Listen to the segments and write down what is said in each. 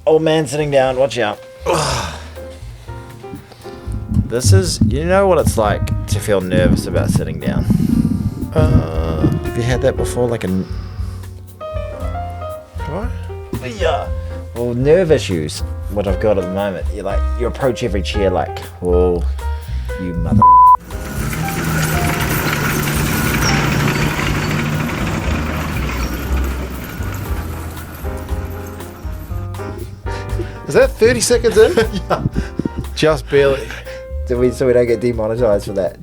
Old man sitting down. Watch out. This is, you know what it's like to feel nervous about sitting down. Have you had that before? Like a... Have I? Yeah. Well, nerve issues, what I've got at the moment. You approach every chair like, oh, you mother... Is that 30 seconds in? Yeah. Just barely. So we don't get demonetized for that.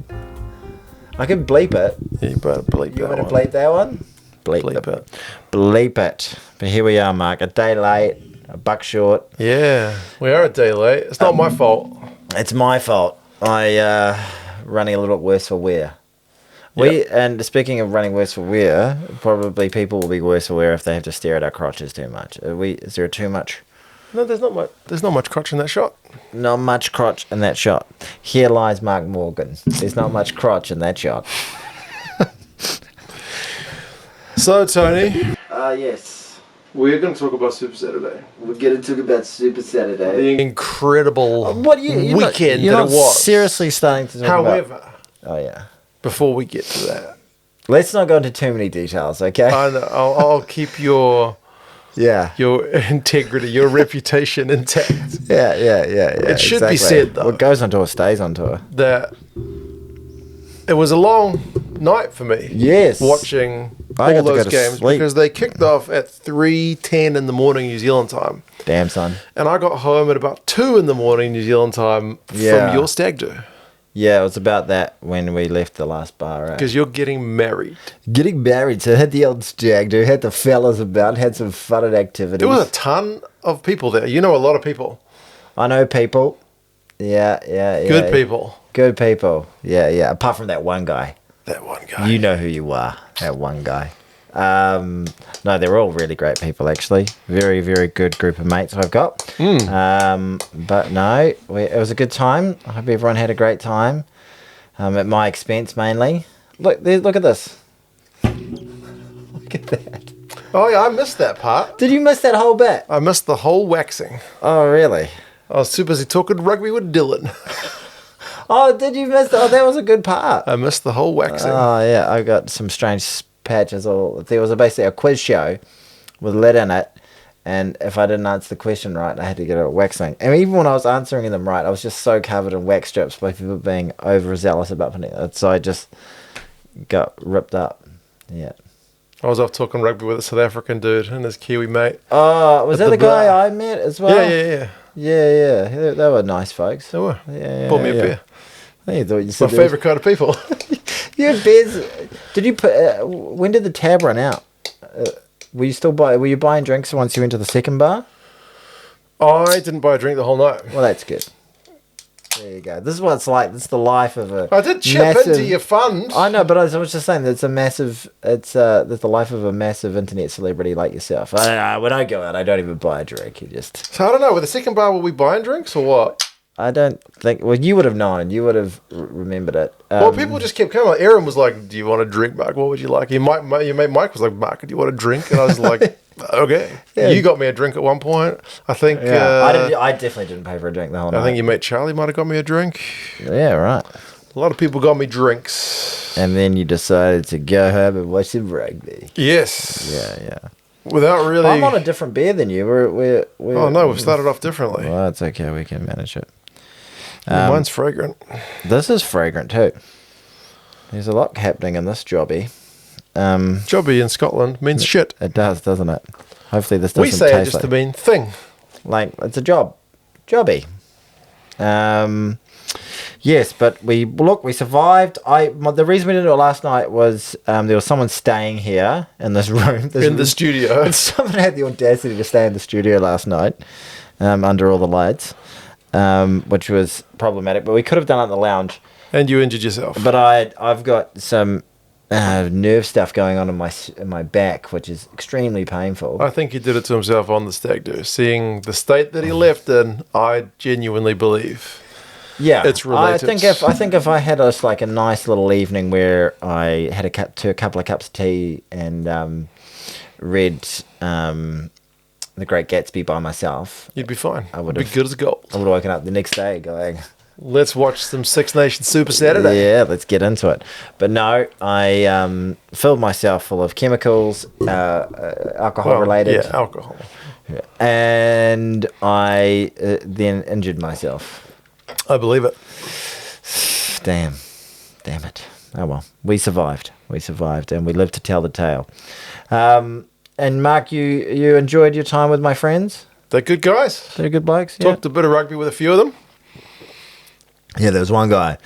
I can bleep it. Yeah, you better bleep You that want to one. bleep that one? Bleep it. Bleep it. But here we are, Mark. A day late, a buck short. Yeah, we are a day late. It's not my fault. It's my fault. Running a little bit worse for wear. Yep. And speaking of running worse for wear, probably people will be worse for wear if they have to stare at our crotches too much. Is there too much? No, there's not much. There's not much crotch in that shot. Not much crotch in that shot. Here lies Mark Morgan. There's not much crotch in that shot. So, Tony, Yes. we're going to talk about Super Saturday. We're going to talk about Super Saturday. The incredible You're weekend you're that not it was. seriously starting to talk However, about... Oh, yeah. before we get to that, Let's not go into too many details, okay? I know, I'll keep your integrity, your reputation intact. Yeah. It should be said, though, what goes on tour stays on tour. that it was a long night for me. Yes. Watching I all got to go those to games sleep. because they kicked off at 3:10 in the morning New Zealand time. Damn, son. And I got home at about 2 in the morning New Zealand time Yeah. from your stag do. Yeah, it was about that when we left the last bar. Because you're getting married. Getting married, so had the old stag do, had the fellas about, had some fun at activities. There was a ton of people there. You know a lot of people. I know people. Yeah. Good people. Good people. Yeah. Apart from that one guy. That one guy. You know who you are, that one guy. No, they're all really great people, actually. Very, very good group of mates I've got. But no, it was a good time. I hope everyone had a great time. At my expense, mainly. Look at this. Look at that. Oh, yeah, I missed that part. Did you miss that whole bit? I missed the whole waxing. Oh, really? I was too busy talking rugby with Dylan. Oh, did you miss? Oh, that was a good part. I missed the whole waxing. Oh, yeah, I got some strange patches. There was basically a quiz show with lead in it, and if I didn't answer the question right, I had to get a waxing. And even when I was answering them right, I was just so covered in wax strips by people being overzealous about putting it. So I just got ripped up. Yeah. I was off talking rugby with a South African dude and his Kiwi mate. Oh, was that the guy bar. I met as well? Yeah. Yeah. They were nice folks. They were. Yeah. Bought me a beer. I thought you My said favourite kind of people. Yeah, beers. Did you put? When did the tab run out? Were you buying drinks once you went to the second bar? I didn't buy a drink the whole night. Well, that's good. There you go. This is what it's like. This is the life of a. I did chip into your fund. I know, but I was just saying that it's a massive. That's the life of a massive internet celebrity like yourself. When I go out, I don't even buy a drink. You just. So I don't know. With the second bar, were we buying drinks or what? I don't think. Well, you would have known. You would have remembered it. Well, people just kept coming. Like, Aaron was like, "Do you want a drink, Mark? What would you like?" Your mate Mike was like, "Mark, do you want a drink?" And I was like, "Okay." Yeah. You got me a drink at one point. I think. Yeah. I definitely didn't pay for a drink the whole night. I think your mate Charlie might have got me a drink. Yeah, right. A lot of people got me drinks. And then you decided to go home and watch some rugby. Yes. Yeah. Without really. I'm on a different beer than you. We're Oh no, we've started off differently. Well, it's okay. We can manage it. Mine's fragrant. This is fragrant too. There's a lot happening in this jobby. Jobby in Scotland means shit. It does, doesn't it? Hopefully this doesn't We say it taste just to like, mean thing. like it's a jobby. Yes, but we survived. The reason we didn't do it last night was there was someone staying here in this room. In the studio. And someone had the audacity to stay in the studio last night under all the lights, which was problematic. But we could have done it in the lounge. And you injured yourself. But I've got some nerve stuff going on in my back, which is extremely painful. I think he did it to himself on the stag do. Seeing the state that he left in, I genuinely believe. Yeah, it's related. I think if I had a nice little evening where I had a couple of cups of tea and read The Great Gatsby by myself, You'd be fine. I would be have- good as gold. I would have woken up the next day going, Let's watch some Six Nations Super Saturday. yeah, let's get into it. But no, I filled myself full of chemicals, alcohol related. Yeah, alcohol. And I then injured myself. I believe it. Damn it. Oh well, we survived, and we lived to tell the tale. And Mark, you enjoyed your time with my friends? They're good guys. They're good blokes. Yeah. Talked a bit of rugby with a few of them. Yeah, there was one guy,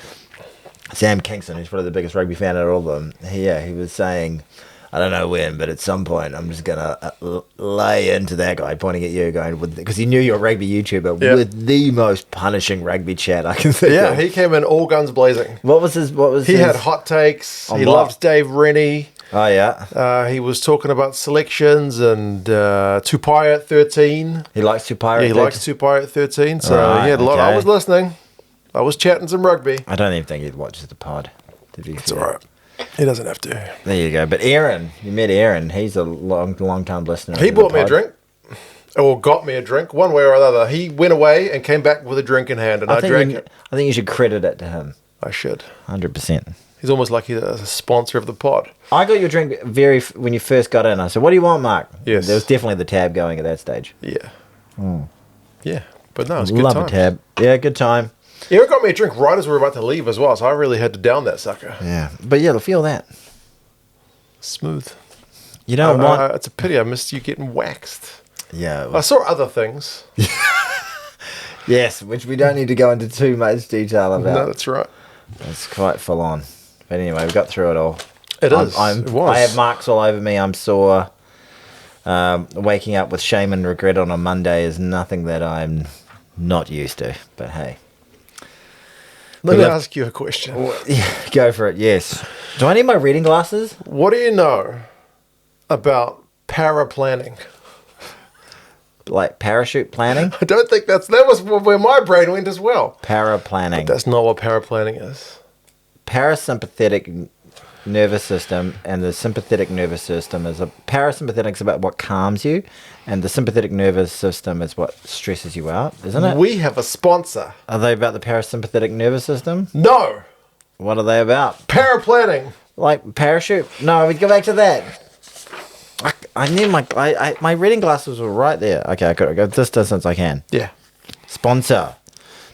Sam Kingston, who's probably the biggest rugby fan out of all of them. He was saying, I don't know when, but at some point I'm just going to lay into that guy, pointing at you, going, because he knew you're a rugby YouTuber, with the most punishing rugby chat I can think Yeah, of. he came in all guns blazing. He had hot takes. On He what? loves Dave Rennie. Oh, yeah. He was talking about selections and Tupai at 13. He likes Tupai. Yeah, he likes Tupai at 13. So Right, he had a lot. I okay. was listening. I was chatting some rugby. I don't even think he watches the pod. It's all right. He doesn't have to. There you go. But Aaron, you met Aaron. He's a long time listener. He to the bought me a pod. drink. Or got me a drink, one way or another. He went away and came back with a drink in hand, and I drank it. I think you should credit it to him. I should. 100%. He's almost like he's a sponsor of the pod. I got your drink when you first got in. I said, "What do you want, Mark?" Yes. There was definitely the tab going at that stage. Yeah. Yeah. But no, it's a good Love time. a tab. Yeah, good time. Eric got me a drink right as we were about to leave as well, so I really had to down that sucker. Yeah, but yeah, feel that. Smooth. You don't want. It's a pity I missed you getting waxed. Yeah. I saw other things. Yes, which we don't need to go into too much detail No, about. that's right. It's quite full on. But anyway, we got through it all. It is. It It was. I have marks all over me. I'm sore. Waking up with shame and regret on a Monday is nothing that I'm not used to. But hey. Let me love- ask you a question. Yeah, go for it, yes. Do I need my reading glasses? What do you know about paraplanning? Like parachute planning? I don't think that was where my brain went as well. Paraplanning. That's not what paraplanning is. Parasympathetic nervous system, and the sympathetic nervous system is a parasympathetic's about what calms you, and the sympathetic nervous system is what stresses you out, isn't it? We have a sponsor. Are they about the parasympathetic nervous system? No. What are they about? Paraplanning. Like parachute? No, we go back to that. I need my reading glasses were right there. Okay, I could go this distance I can. Yeah. Sponsor.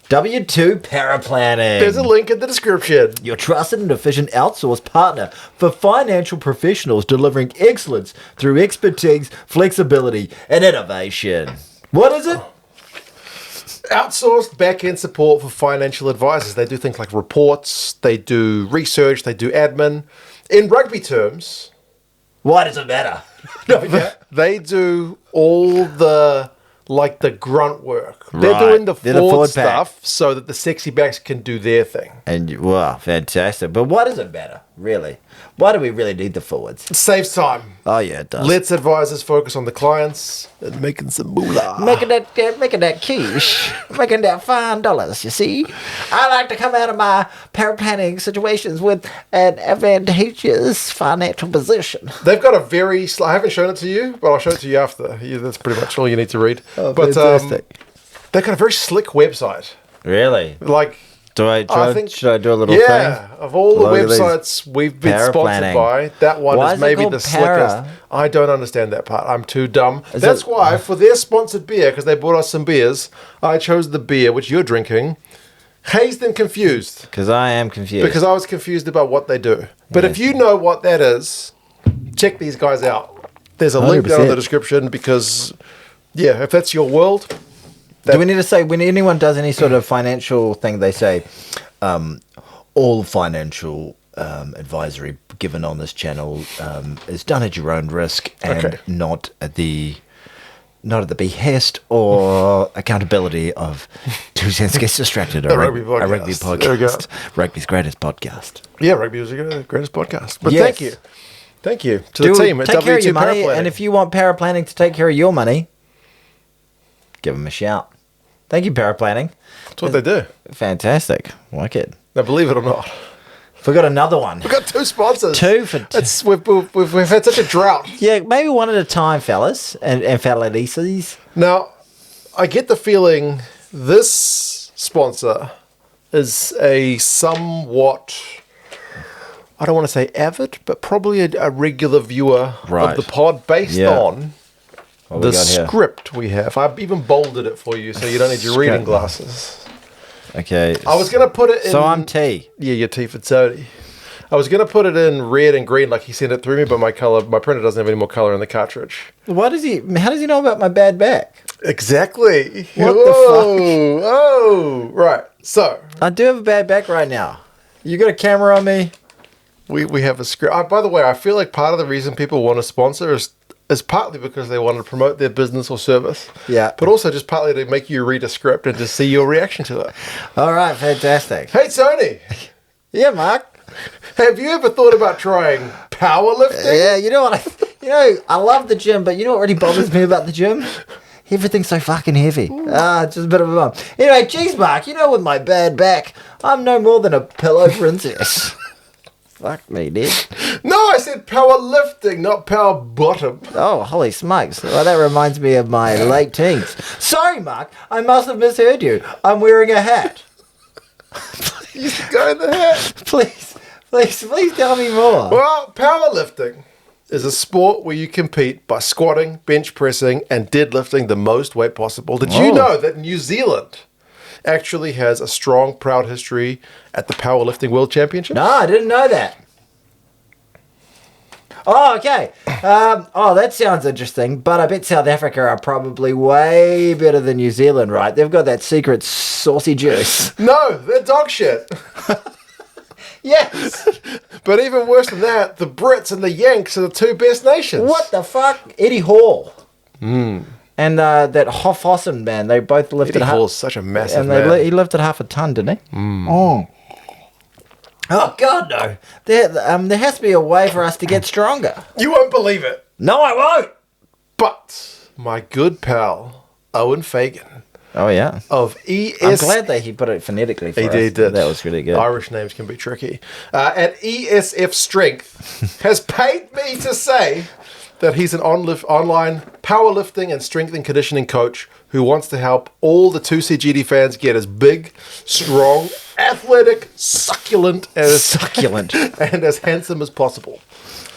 W2 Paraplanning. There's a link in the description. Your trusted and efficient outsourced partner for financial professionals delivering excellence through expertise, flexibility, and innovation. What is it? Outsourced back-end support for financial advisors. They do things like reports, they do research, they do admin. In rugby terms, Why does it matter? they do all the grunt work. They're Right. doing the They're the forward forward pack. stuff so that the sexy backs can do their thing. And wow, fantastic. But why does it matter, really? Why do we really need the forwards? It saves time. Oh yeah, it does. Lets advisors focus on the clients and making some moolah. Making that quiche, making that $5, you see? I like to come out of my paraplanning situations with an advantageous financial position. They've got a very... I haven't shown it to you, but I'll show it to you after. That's pretty much all you need to read. Oh, but fantastic. they've got a very slick website. Really? Like... Should I do a little Yeah, thing? of all the Look at these. websites we've been sponsored Paraplanning. by, that one Why is is it maybe called the slickest. para? I don't understand that part. I'm too dumb. Is That's it- why, for their sponsored beer, because they bought us some beers, I chose the beer which you're drinking, hazed and confused, Because I am confused. because I was confused about what they do. But Yes. if you know what that is, check these guys out. There's a link down in the 100%. description because, yeah, if that's your world, Do we need to say, when anyone does any sort of financial thing, they say, all financial advisory given on this channel is done at your own risk and Okay. not at the behest or accountability of Two Cents Gets Distracted, A rugby podcast. a rugby There we go. podcast, rugby's greatest podcast. yeah, Rugby was the greatest podcast. But Yes. thank you. Thank you to the team at take care of W2 your money, Paraplanning. and if you want paraplanning to take care of your money, give them a shout. Thank you, paraplanning. That's what they do. Fantastic. Like it. Now, believe it or not, We got another one. We've got 2 sponsors. 2 for 2. We've had such a drought. Yeah, maybe one at a time, fellas and felladies. Now, I get the feeling this sponsor is a somewhat, I don't want to say avid, but probably a regular viewer of the pod based on the script we have. I've even bolded it for you so you don't need your reading glasses. Okay. I was going to put it in... So I'm T. Yeah, you're T for Tody. I was going to put it in red and green like he sent it through me, but my printer doesn't have any more color in the cartridge. How does he know about my bad back? Exactly. What the fuck? Oh, right. So... I do have a bad back right now. You got a camera on me? We have a script. By the way, I feel like part of the reason people want to sponsor is partly because they want to promote their business or service. Yeah. But also just partly to make you read a script and to see your reaction to it. All right, fantastic. Hey, Tony. Yeah, Mark. Have you ever thought about trying powerlifting? Yeah, you know what? I love the gym, but you know what really bothers me about the gym? Everything's so fucking heavy. It's just a bit of a bum. Anyway, geez, Mark, with my bad back, I'm no more than a pillow princess. Fuck me, dude. No, I said powerlifting, not power bottom. Oh, holy smokes. Well, that reminds me of my late teens. Sorry, Mark, I must have misheard you. I'm wearing a hat. You should go in the hat. Please tell me more. Well, powerlifting is a sport where you compete by squatting, bench pressing, and deadlifting the most weight possible. Did you know that New Zealand actually has a strong, proud history at the Powerlifting World Championships? No, I didn't know that. Oh, okay. That sounds interesting, but I bet South Africa are probably way better than New Zealand, right? They've got that secret saucy juice. No, they're dog shit. Yes. But even worse than that, the Brits and the Yanks are the 2 best nations. What the fuck? Eddie Hall. And that Hoffossen man, they both lifted Eddie Hall's such a massive man. He lifted half a ton, didn't he? Oh, God, no. There has to be a way for us to get stronger. You won't believe it. No, I won't. But my good pal, Owen Fagan. Oh, yeah. Of ES... I'm glad that he put it phonetically for us. He did. That was really good. Irish names can be tricky. At ESF Strength has paid me to say that he's an online powerlifting and strength and conditioning coach who wants to help all the 2CGD fans get as big, strong, athletic, succulent, and as handsome as possible.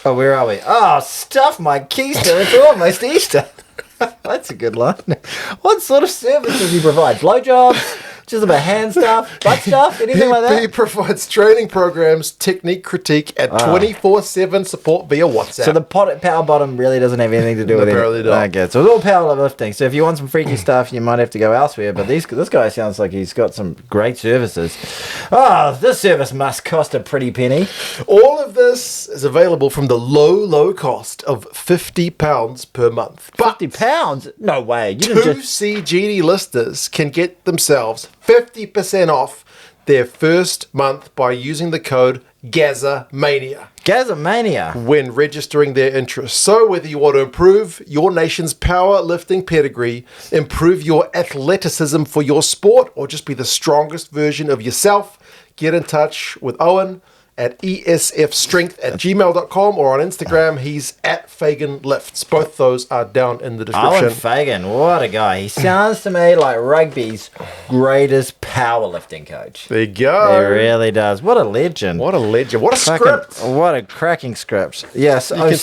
Oh, where are we? Oh, stuff my keister. It's almost Easter. That's a good line. What sort of service does he provide? Blowjobs? Just about hand stuff? Butt stuff? Anything like that? He provides training programs, technique critique, and 24/7 support via WhatsApp. So the power bottom really doesn't have anything to do with it. Apparently not. Okay, so it's all powerlifting. So if you want some freaky stuff, you might have to go elsewhere. But this guy sounds like he's got some great services. Oh, this service must cost a pretty penny. All of this is available from the low cost of £50 per month. But £50? No way. You 2CGD listeners can get themselves 50% off their first month by using the code GAZAMANIA. GAZAMANIA. When registering their interest. So whether you want to improve your nation's powerlifting pedigree, improve your athleticism for your sport, or just be the strongest version of yourself, get in touch with Owen at esfstrength@gmail.com or on Instagram, he's at Fagan Lifts. Both those are down in the description. Owen Fagan, what a guy. He sounds to me like rugby's greatest powerlifting coach. There you go. He really does. What a legend. What a legend. What a script. What a cracking script. Yes. You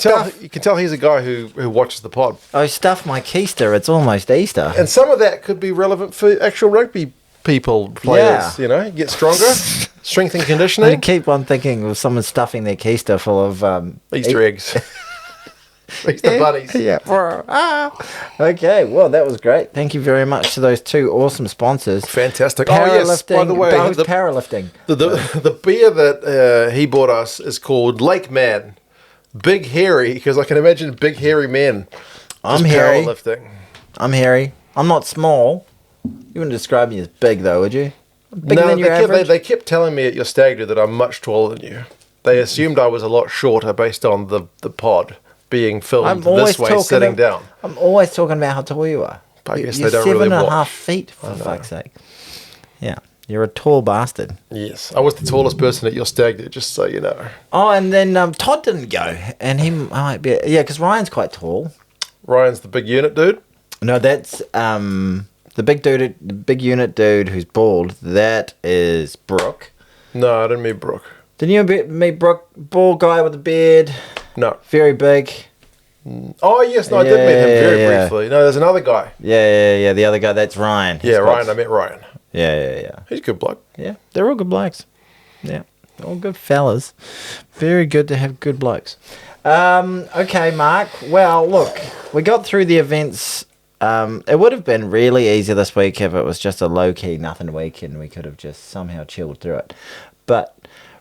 can tell he's a guy who watches the pod. Oh, stuff my keister. It's almost Easter. And some of that could be relevant for actual rugby players, get stronger. Strength and conditioning. I keep on thinking of someone stuffing their keister full of Easter eggs. Easter bunnies. Yeah. Okay, well, that was great. Thank you very much to those 2 awesome sponsors. Fantastic. Powerlifting. By the way, powerlifting. The beer that he bought us is called Lake Man. Big hairy, because I can imagine big hairy men. I'm hairy. Powerlifting. I'm hairy. I'm not small. You wouldn't describe me as big, though, would you? Bigger than your average? They kept telling me at your stag do that I'm much taller than you. They assumed I was a lot shorter based on the pod being filmed this way, sitting down. I'm always talking about how tall you are. I guess You're they don't really watch. 7.5 feet, for fuck's sake. Yeah. You're a tall bastard. Yes, I was the tallest person at your stag do, just so you know. Oh, and then Todd didn't go, and he might be because Ryan's quite tall. Ryan's the big unit dude. No, that's the big dude, the big unit dude who's bald. That is Brooke. No, I didn't mean Brooke. Didn't you meet Brooke? Bald guy with a beard. No. Very big. Oh, yes, no, I did meet him very briefly. No, there's another guy. Yeah. The other guy, that's Ryan. Yeah, Ryan. I met Ryan. Yeah. He's a good bloke. Yeah, they're all good blokes. Yeah, all good fellas. Very good to have good blokes. Okay, Mark. Well, look, we got through the events. It would have been really easy this week if it was just a low-key nothing week and we could have just somehow chilled through it. But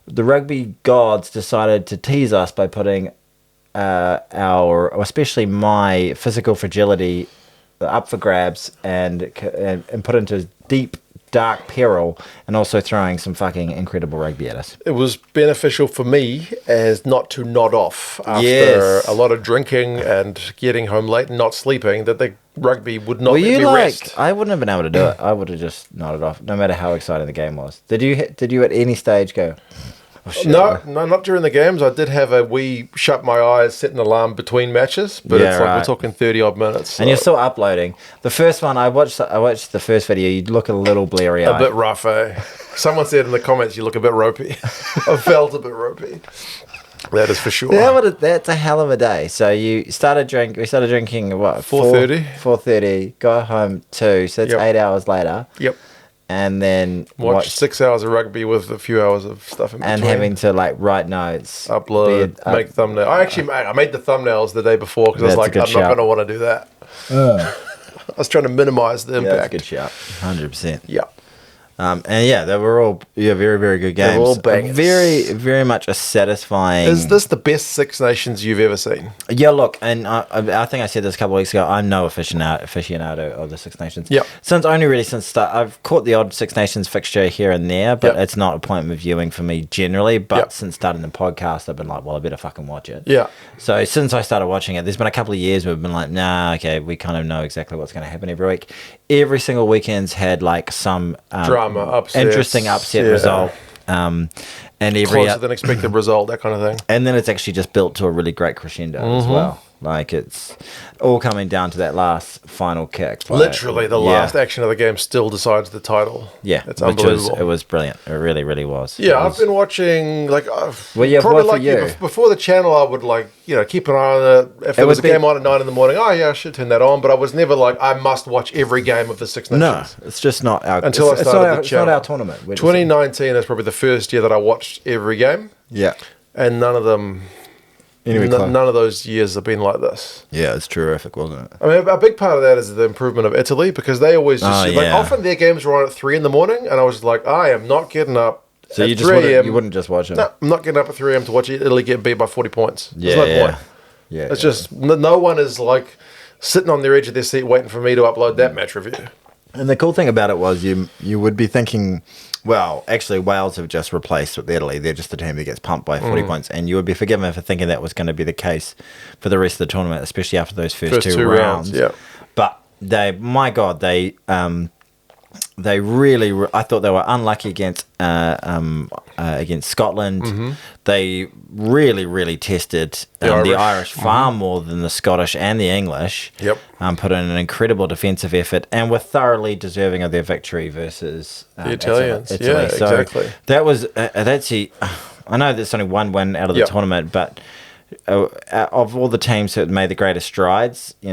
the rugby gods decided to tease us by putting especially my physical fragility up for grabs and put into deep, dark peril, and also throwing some fucking incredible rugby at us. It was beneficial for me as not to nod off after a lot of drinking and getting home late and not sleeping, that the rugby would not let me rest. I wouldn't have been able to do it. I would have just nodded off, no matter how exciting the game was. Did you at any stage go... Oh, shit. No, not during the games. I did have a wee shut my eyes, set an alarm between matches, but it's like we're talking 30-odd minutes. So. And you're still uploading. The first one, I watched the first video, you look a little bleary-eyed. A bit rough, eh? Someone said in the comments you look a bit ropey. I felt a bit ropey. That is for sure. That's a hell of a day. So we started drinking, what? 4:30. 4:30, got home 2, so that's 8 hours later. Yep. And then watch 6 hours of rugby with a few hours of stuff in between. And having to write notes, upload, make thumbnails. I made the thumbnails the day before because I was like, I'm not going to want to do that. I was trying to minimize the impact. That's a good shout, 100%. Yeah. And they were all very, very good games. They were all bangers. Very, very much a satisfying... Is this the best Six Nations you've ever seen? Yeah, look, and I think I said this a couple of weeks ago, I'm no aficionado of the Six Nations. Yep. Since start, I've caught the odd Six Nations fixture here and there, but it's not appointment viewing for me generally. But since starting the podcast, I've been like, well, I better fucking watch it. Yeah. So since I started watching it, there's been a couple of years where we've been like, nah, okay, we kind of know exactly what's going to happen every week. Every single weekend's had like some... drama, upset, interesting upset result, and every closer than expected result, that kind of thing. And then it's actually just built to a really great crescendo as well. Like it's all coming down to that last final kick. Literally, the last action of the game still decides the title. Yeah, it's unbelievable. It was brilliant. It really, really was. Yeah, I've been watching probably like you. Before the channel. I would keep an eye on it. If there was a game on at 9 a.m, I should turn that on. But I was never like I must watch every game of the Six Nations. No, it's just not our. Until I started the channel. It's not our tournament. 2019 is probably the first year that I watched every game. Yeah, and none of them. None of those years have been like this. Yeah, it's terrific, wasn't it? I mean, a big part of that is the improvement of Italy because they always just often their games were on at 3 a.m, and I was like, I am not getting up. So you wouldn't just watch them? No, I'm not getting up at 3 a.m. to watch Italy get beat by 40 points. There's no point. Yeah, it's just no one is like sitting on their edge of their seat waiting for me to upload that match review. And the cool thing about it was you would be thinking, well, actually Wales have just replaced with Italy. They're just the team that gets pumped by 40 points. And you would be forgiven for thinking that was going to be the case for the rest of the tournament, especially after those first two rounds. Yeah. But they really, I thought they were unlucky against Scotland. Mm-hmm. They really, really tested the Irish far more than the Scottish and the English. Yep. Put in an incredible defensive effort and were thoroughly deserving of their victory versus the Italians. Italy. Yeah, so exactly. That was I know there's only one win out of the tournament, but of all the teams that made the greatest strides, you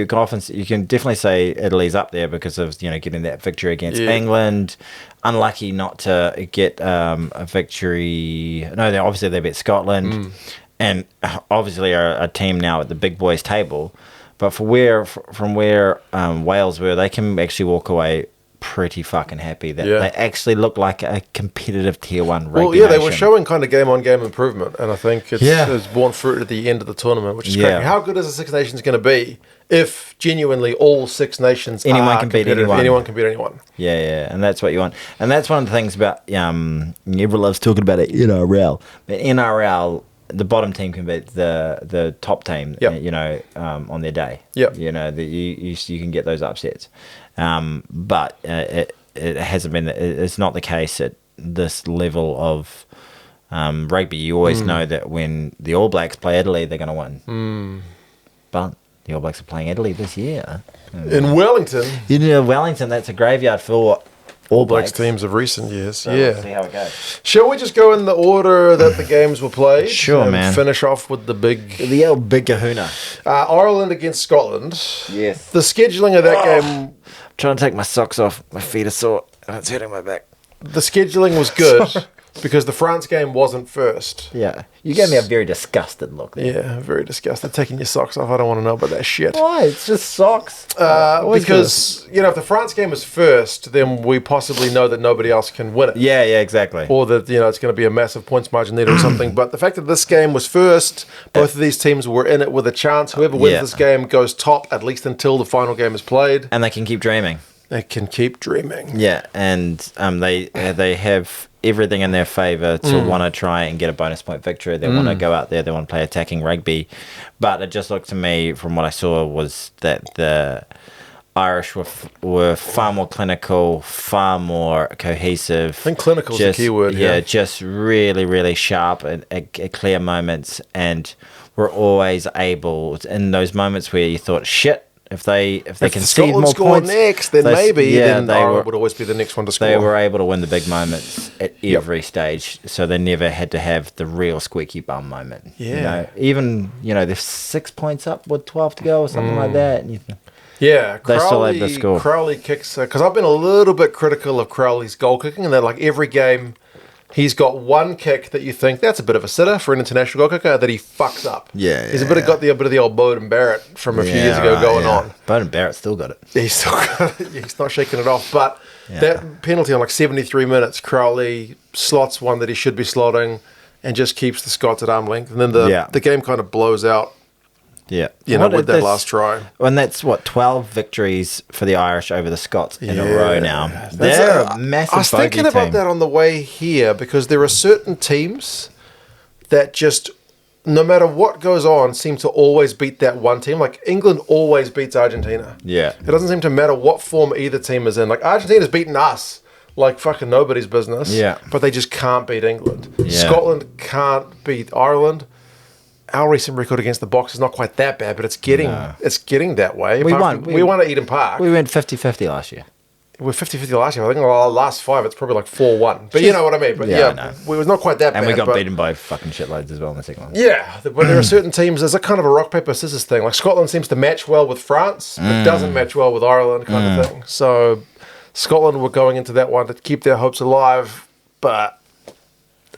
can definitely say Italy's up there because of getting that victory against England. Unlucky not to get a victory. No, they beat Scotland, and obviously are a team now at the big boys table. But from where Wales were, they can actually walk away pretty fucking happy that they actually look like a competitive tier 1 rugby nation. They were showing kind of game-on-game improvement, and I think it's borne fruit at the end of the tournament, which is great. How good is the Six Nations going to be if genuinely all Six Nations anyone can beat anyone? Anyone can beat anyone. Yeah, and that's what you want. And that's one of the things about, everyone loves talking about it, NRL. But NRL, the bottom team can beat the top team, on their day. Yep. You can get those upsets. But it hasn't been. It's not the case at this level of rugby. You always know that when the All Blacks play Italy, they're going to win. But the All Blacks are playing Italy this year in Wellington. Wellington, that's a graveyard for All Blacks teams of recent years. So we'll see how it goes. Shall we just go in the order that the games were played? Sure, man. Finish off with the old big kahuna. Ireland against Scotland. Yes. The scheduling of that game. I'm trying to take my socks off. My feet are sore. It's hurting my back. The scheduling was good because the France game wasn't first. Yeah. You gave me a very disgusted look there. Yeah, very disgusted. Taking your socks off. I don't want to know about that shit. Why? It's just socks. Because, if the France game is first, then we possibly know that nobody else can win it. Yeah, exactly. Or that, it's going to be a massive points margin lead or something. But the fact that this game was first, both of these teams were in it with a chance. Whoever wins this game goes top, at least until the final game is played. And they can keep dreaming. They can keep dreaming. Yeah, and they have everything in their favour to want to try and get a bonus point victory. They want to go out there. They want to play attacking rugby. But it just looked to me, from what I saw, was that the Irish were far more clinical, far more cohesive. I think clinical is the key word. Yeah, just really, really sharp at clear moments, and were always able, in those moments where you thought, shit, if they concede more points next, then then Ireland would always be the next one to score. They were able to win the big moments at every stage, so they never had to have the real squeaky bum moment. Yeah. Even they're 6 points up with 12 to go or something like that. And yeah, they still had the score. Crowley kicks, because I've been a little bit critical of Crowley's goal kicking, and that every game he's got one kick that you think that's a bit of a sitter for an international goal kicker that he fucks up. Yeah, he's got the bit of the old Bowden Barrett from a few years ago going on. Bowden Barrett still got it. He's still got it. He's not shaking it off. But that penalty on 73 minutes, Crowley slots one that he should be slotting and just keeps the Scots at arm length, and then the game kind of blows out. Yeah, with that last try. And that's 12 victories for the Irish over the Scots in a row now. They're a massive. I was thinking about that on the way here, because there are certain teams that just, no matter what goes on, seem to always beat that one team. Like England always beats Argentina. Yeah, it doesn't seem to matter what form either team is in. Like Argentina's beaten us like fucking nobody's business. Yeah, but they just can't beat England. Yeah. Scotland can't beat Ireland. Our recent record against the Box is not quite that bad, but it's getting that way. We won at Eden Park. We went 50-50 last year. We were 50-50 last year. I think in our last 5, it's probably like 4-1. But you know what I mean. But we was not quite that bad. And we got beaten by fucking shitloads as well in the second one. Yeah, but there are certain teams, there's a kind of a rock, paper, scissors thing. Like Scotland seems to match well with France, but doesn't match well with Ireland kind of thing. So Scotland were going into that one to keep their hopes alive, but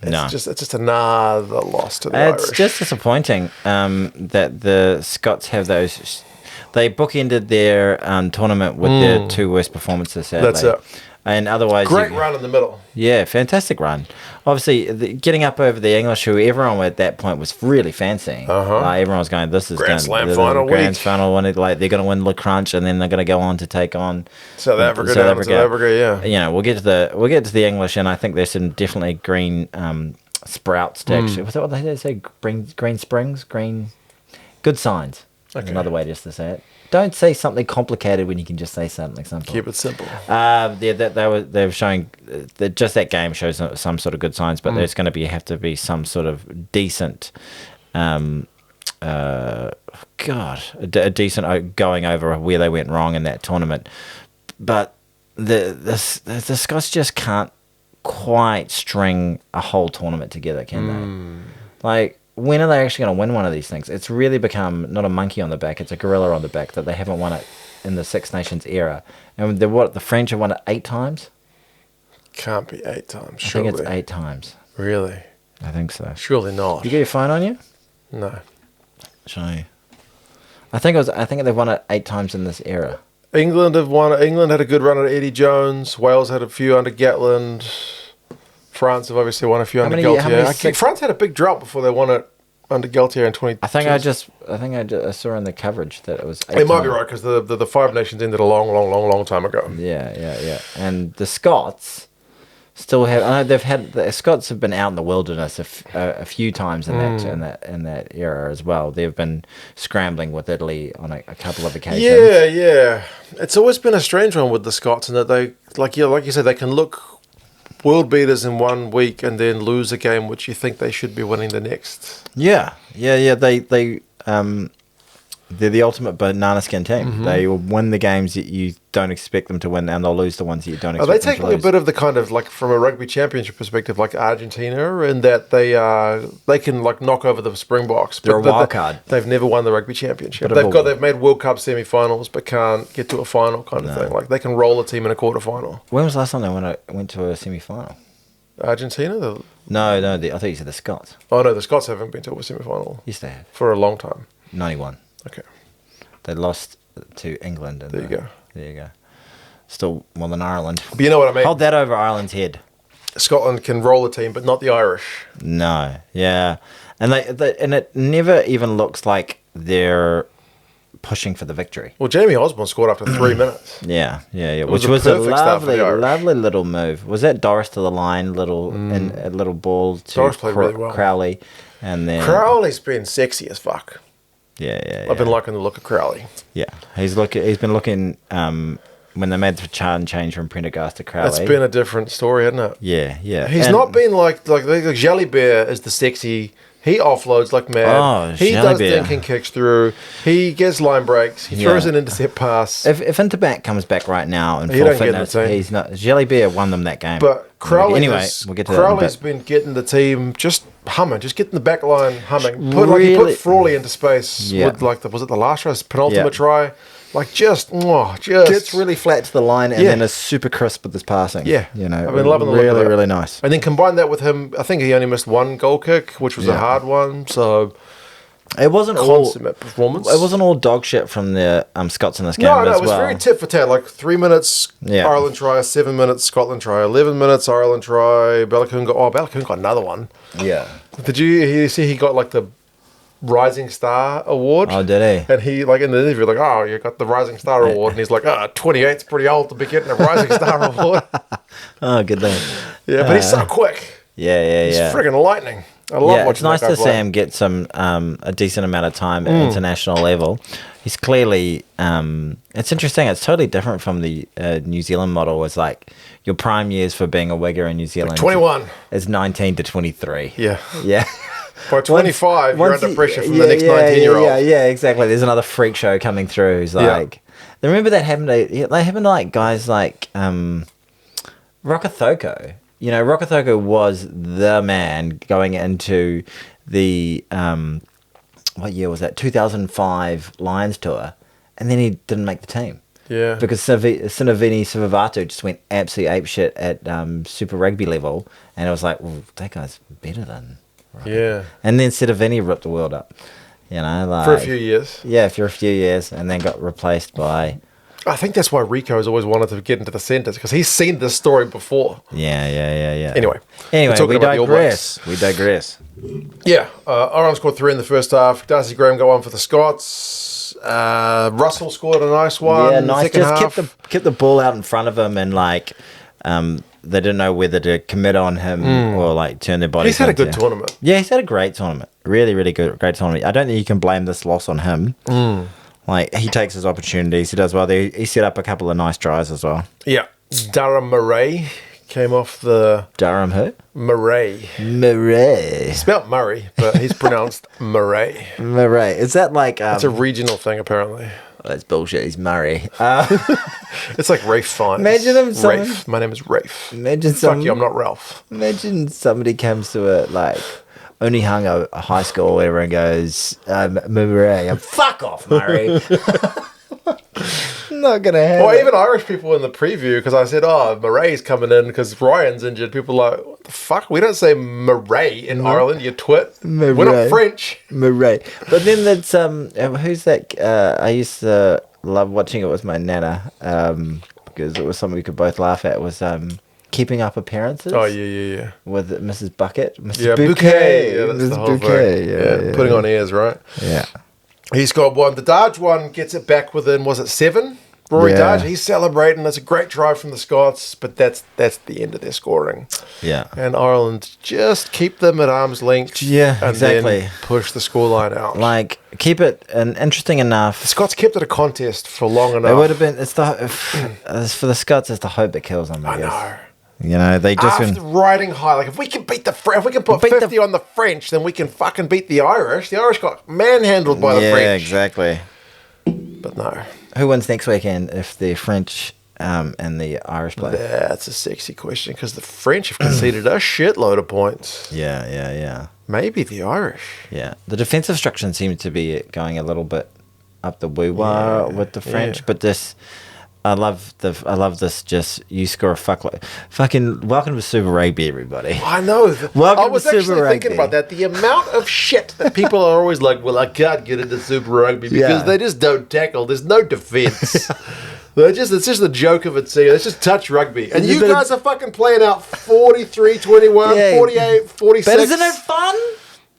it's just another loss to the Irish. It's just disappointing that the Scots have those. They bookended their tournament with their 2 worst performances. Sadly. That's it. And otherwise, great run in the middle. Yeah, fantastic run. Obviously, getting up over the English, who everyone at that point was really fancying. Everyone was going, "This is Grand Slam final week. Grand final one. Like they're going to win Le Crunch, and then they're going to go on to take on South Africa. Yeah, we'll get to the English, and I think there's some definitely green sprouts to actually. What's that? What they say? Green springs, good signs. Okay. Another way just to say it. Don't say something complicated when you can just say something simple. Keep it simple. They were showing that just that game shows some sort of good signs, but there's going to have to be some sort of decent, a decent going over where they went wrong in that tournament. But the Scots just can't quite string a whole tournament together, can they? Like, when are they actually going to win one of these things? It's really become not a monkey on the back, it's a gorilla on the back that they haven't won it in the Six Nations era. And the French have won it 8 times? Can't be 8 times, surely. I think it's 8 times. Really? I think so. Surely not. You got your phone on you? No. Show you. I think they've won it 8 times in this era. England have won it. England had a good run at Eddie Jones. Wales had a few under Gatland. France have obviously won a few under Galtier. France had a big drop before they won it under Galtier in 20. I think I saw in the coverage that it was 8 It might be right, because the Five Nations ended a long time ago. Yeah. And the Scots, still have. I know the Scots have been out in the wilderness a few times in that era as well. They've been scrambling with Italy on a couple of occasions. Yeah. It's always been a strange one with the Scots, in that they, like you said, they can look world beaters in 1 week and then lose a game which you think they should be winning the next. Yeah. They're the ultimate banana skin team. They will win the games that you don't expect them to win, and they'll lose the ones that you don't expect them to lose. Are they taking a bit of the kind of, like, from a rugby championship perspective, like Argentina, in that they can, like, knock over the Springboks? They're a wild card. They've never won the rugby championship. They've made World Cup semi-finals but can't get to a final kind of thing. Like, they can roll a team in a quarter-final. When was the last time they went to a semi-final? Argentina? No, I thought you said the Scots. Oh, no, the Scots haven't been to a semi-final. Yes, they have. For a long time. 91. Okay. They lost to England. There you go. There you go. Still more than Ireland. But you know what I mean? Hold that over Ireland's head. Scotland can roll a team, but not the Irish. No, yeah. And and it never even looks like they're pushing for the victory. Well, Jamie Osborne scored after 3 minutes. Yeah. Was Which a was a perfect start for the Irish. lovely little move. Was that Doris to the line, and a little ball to Doris played really well. Crowley, and then Crowley's been sexy as fuck. Yeah. I've been liking the look of Crowley. Yeah, he's been looking when they made the change from Prendergast to Crowley. That's been a different story, hasn't it? Yeah. He's not been like Jelly Bear is the sexy. He offloads like mad. Oh, he Jelly does Bear. thinking kicks through. He gets line breaks. He throws an intercept pass. If Interback comes back right now and He full don't get fitness, the team. he's not. Jelly Bear won them that game. But Crowley, we'll get to that in a Crowley's bit. been getting the team just humming, just getting the back line humming. He Really- put Frawley into space Yeah. with was it the last try, penultimate Yeah. try? Like just Gets really flat to the line and Yeah. then is super crisp with his passing. Yeah. you know, I've been loving the look of it. really nice. And then combine that with him, I think he only missed one goal kick, which was a hard one. So It wasn't consummate performance. It wasn't all dog shit from the Scots in this game. No, as it was well. very tit for tat. Like 3 minutes Yeah. Ireland try, 7 minutes Scotland try, 11 minutes Ireland try. Balakoon got another one. Yeah. Did you see he got like the Rising Star Award? Oh, did he? And he, like, in the interview, like, oh, you got the Rising Star Award. And he's like, 28's pretty old to be getting a Rising Star Award. Oh, good thing. Yeah, but he's so quick. Yeah. He's friggin' lightning. I love watching it's nice that guy to see play. him get some a decent amount of time at international level. He's clearly it's interesting. It's totally different from the New Zealand model. It's like your prime years for being a wigger in New Zealand 21. is 19 to 23. Yeah. Yeah. By 25, you're under pressure from the next yeah, 19-year-old. Yeah, exactly. There's another freak show coming through. Who's like, I remember that happened to like guys like Rokithoko. You know, Rokithoko was the man going into the what year was that? 2005 Lions tour, and then he didn't make the team. Yeah. Because Sinovini Sivavatu just went absolutely apeshit at Super Rugby level, and it was like, well, that guy's better than. Right. Yeah. And then Sinovini ripped the world up. You know, like For a few years. Yeah, for a few years, and then got replaced by. I think that's why Rico has always wanted to get into the centres, because he's seen this story before. Yeah. Anyway, we talking about the All Blacks. digress. Yeah, Ireland scored 3 in the first half. Darcy Graham got one for the Scots. Russell scored a nice one. Yeah, in the nice. second Just half. kept the ball out in front of him, and like, they didn't know whether to commit on him or like turn their bodies. He's had a good tournament. Yeah, he's had a great tournament. Really, really great tournament. I don't think you can blame this loss on him. Like, he takes his opportunities. He does well. He set up a couple of nice tries as well. Yeah, Durham Murray came off the Durham who? Murray. Murray. Spelt Murray, but he's pronounced Murray. Murray. Is that like... It's a regional thing, apparently. That's bullshit. He's Murray. It's like Rafe Fiennes. Imagine him Rafe. My name is Rafe. Fuck you, I'm not Ralph. Imagine somebody comes to it like... Only hung a high school or whatever and goes, Murray. Fuck off, Murray. Not going to happen. Well, even Irish people in the preview, because I said, Murray's coming in because Ryan's injured. People are like, what the fuck? We don't say Murray in Ireland, you twit. Murray. We're not French. Murray. But then that's, who's that? I used to love watching it with my nana because it was something we could both laugh at. It was Keeping Up Appearances. Oh, yeah. With Mrs. Bucket. Mrs. Yeah, Bouquet. Yeah, that's Mrs. the whole Bouquet. thing. Yeah, putting on airs, right? Yeah. He's got one. The Darge one gets it back within, was it 7? Rory Yeah. Darge, he's celebrating. That's a great try from the Scots, but that's the end of their scoring. Yeah. And Ireland just keep them at arm's length. Yeah, and exactly. Then push the scoreline out. Like, keep it interesting enough. The Scots kept it a contest for long enough. It would have been. It's for the Scots. It's the hope that kills them. I guess. know. You know, they just After riding high, like if we can beat if we can put 50 on the French, then we can fucking beat the Irish. The Irish got manhandled by the French. Yeah, exactly. But no. Who wins next weekend if the French and the Irish play? That's a sexy question because the French have conceded a shitload of points. Yeah. Maybe the Irish. Yeah. The defensive structure seems to be going a little bit up the woo-wah with the French, but this... I love this. Just you score a fucking welcome to Super Rugby, everybody. I know. Welcome I was to Super actually thinking Rugby. about that. The amount of shit that people are always like, "Well, I can't get into Super Rugby because they just don't tackle. There's no defense. It's just a joke of itself. It's just touch rugby, and you guys are fucking playing out 43-21, 48, 46. But isn't it fun?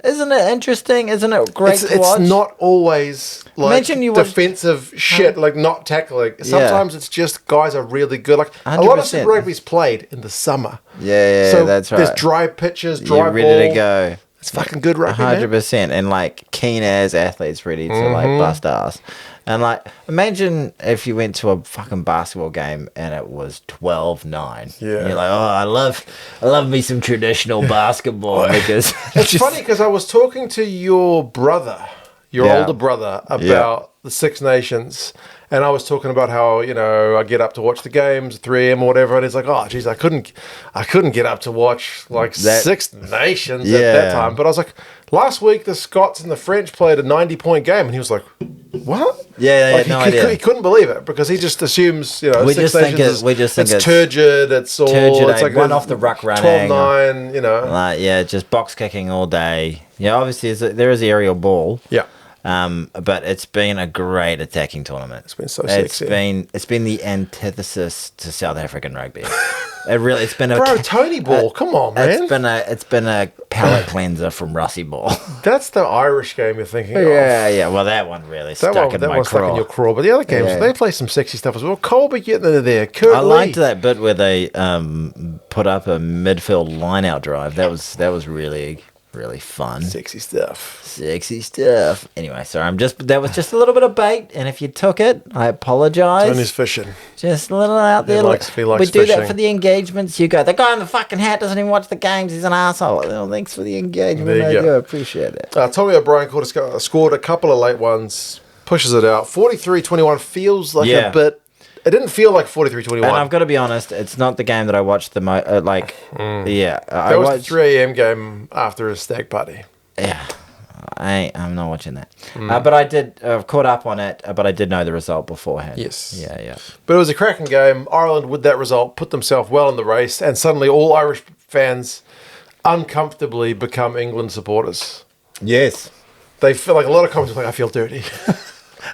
Isn't it interesting? Isn't it great to watch? It's not always like defensive shit, like not tackling. Sometimes it's just guys are really good. Like 100%. a lot of Super Rugby's played in the summer. Yeah, so that's right. There's dry pitches, dry You're ready ball. to go. It's fucking good rugby, 100%. And like keen as athletes ready to like bust ass. And like imagine if you went to a fucking basketball game and it was 12-9. Yeah. And you're like, I love me some traditional basketball because It's funny because I was talking to your brother, older brother, about the Six Nations, and I was talking about how I get up to watch the games at 3 a.m. or whatever, and he's like, "Oh, geez, I couldn't get up to watch like Six Nations at that time." But I was like, "Last week the Scots and the French played a 90-point game," and he was like, "What?" Yeah, like, no he idea. He couldn't believe it because he just assumes we Six just think Nations it's turgid. It's all turgid, it's like one off the ruck running, 12-9. Like just box kicking all day. Yeah, obviously there is aerial ball. Yeah. But it's been a great attacking tournament. It's been so sexy. It's been the antithesis to South African rugby. It's been a Tony ball. Come on, man. It's been a palate cleanser from Russie ball. That's the Irish game you're thinking of. Yeah. Well, that one really stuck in my stuck in your craw. But the other games, they play some sexy stuff as well. Colby getting into there. I liked that bit where they put up a midfield line-out drive. That was really, really fun. Sexy stuff. Anyway, sorry, that was just a little bit of bait, and if you took it, I apologise. Tony's fishing. Just a little out there. He likes we do fishing. that for the engagements. You go, the guy in the fucking hat doesn't even watch the games. He's an asshole. Oh, thanks for the engagement. There you I go. do appreciate it. Tommy O'Brien scored a couple of late ones, pushes it out. 43-21 feels like a bit. It didn't feel like 43-21. And I've got to be honest, it's not the game that I watched the most. That was the 3 a.m. game after a stag party. Yeah. I'm not watching that. But I did caught up on it, but I did know the result beforehand. Yes. Yeah. But it was a cracking game. Ireland, with that result, put themselves well in the race, and suddenly all Irish fans uncomfortably become England supporters. Yes. They feel like a lot of comments like, I feel dirty.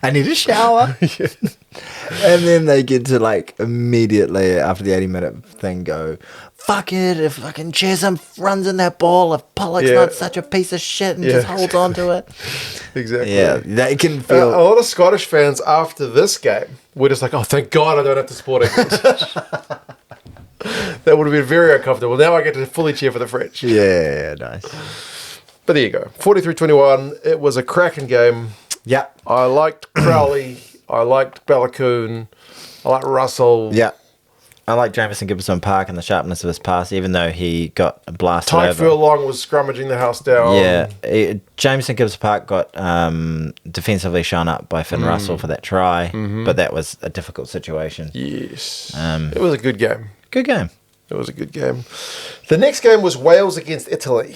I need a shower. And then they get to like immediately after the 80-minute thing go, fuck it, if fucking Chisholm runs in that ball, if Pollock's not such a piece of shit and just holds on to it. Exactly. Yeah, they can feel... A lot of Scottish fans after this game were just like, oh, thank God I don't have to support England. That would have been very uncomfortable. Now I get to fully cheer for the French. Yeah, nice. But there you go. 43-21. It was a cracking game. Yeah. I liked Crowley. I liked Ballacoon. I liked Russell. Yeah. I like Jamison Gibson Park and the sharpness of his pass, even though he got blasted Tyke over. Furlong was scrummaging the house down. Yeah. Jamison Gibson Park got defensively shown up by Finn Russell for that try, but that was a difficult situation. Yes. It was a good game. Good game. It was a good game. The next game was Wales against Italy.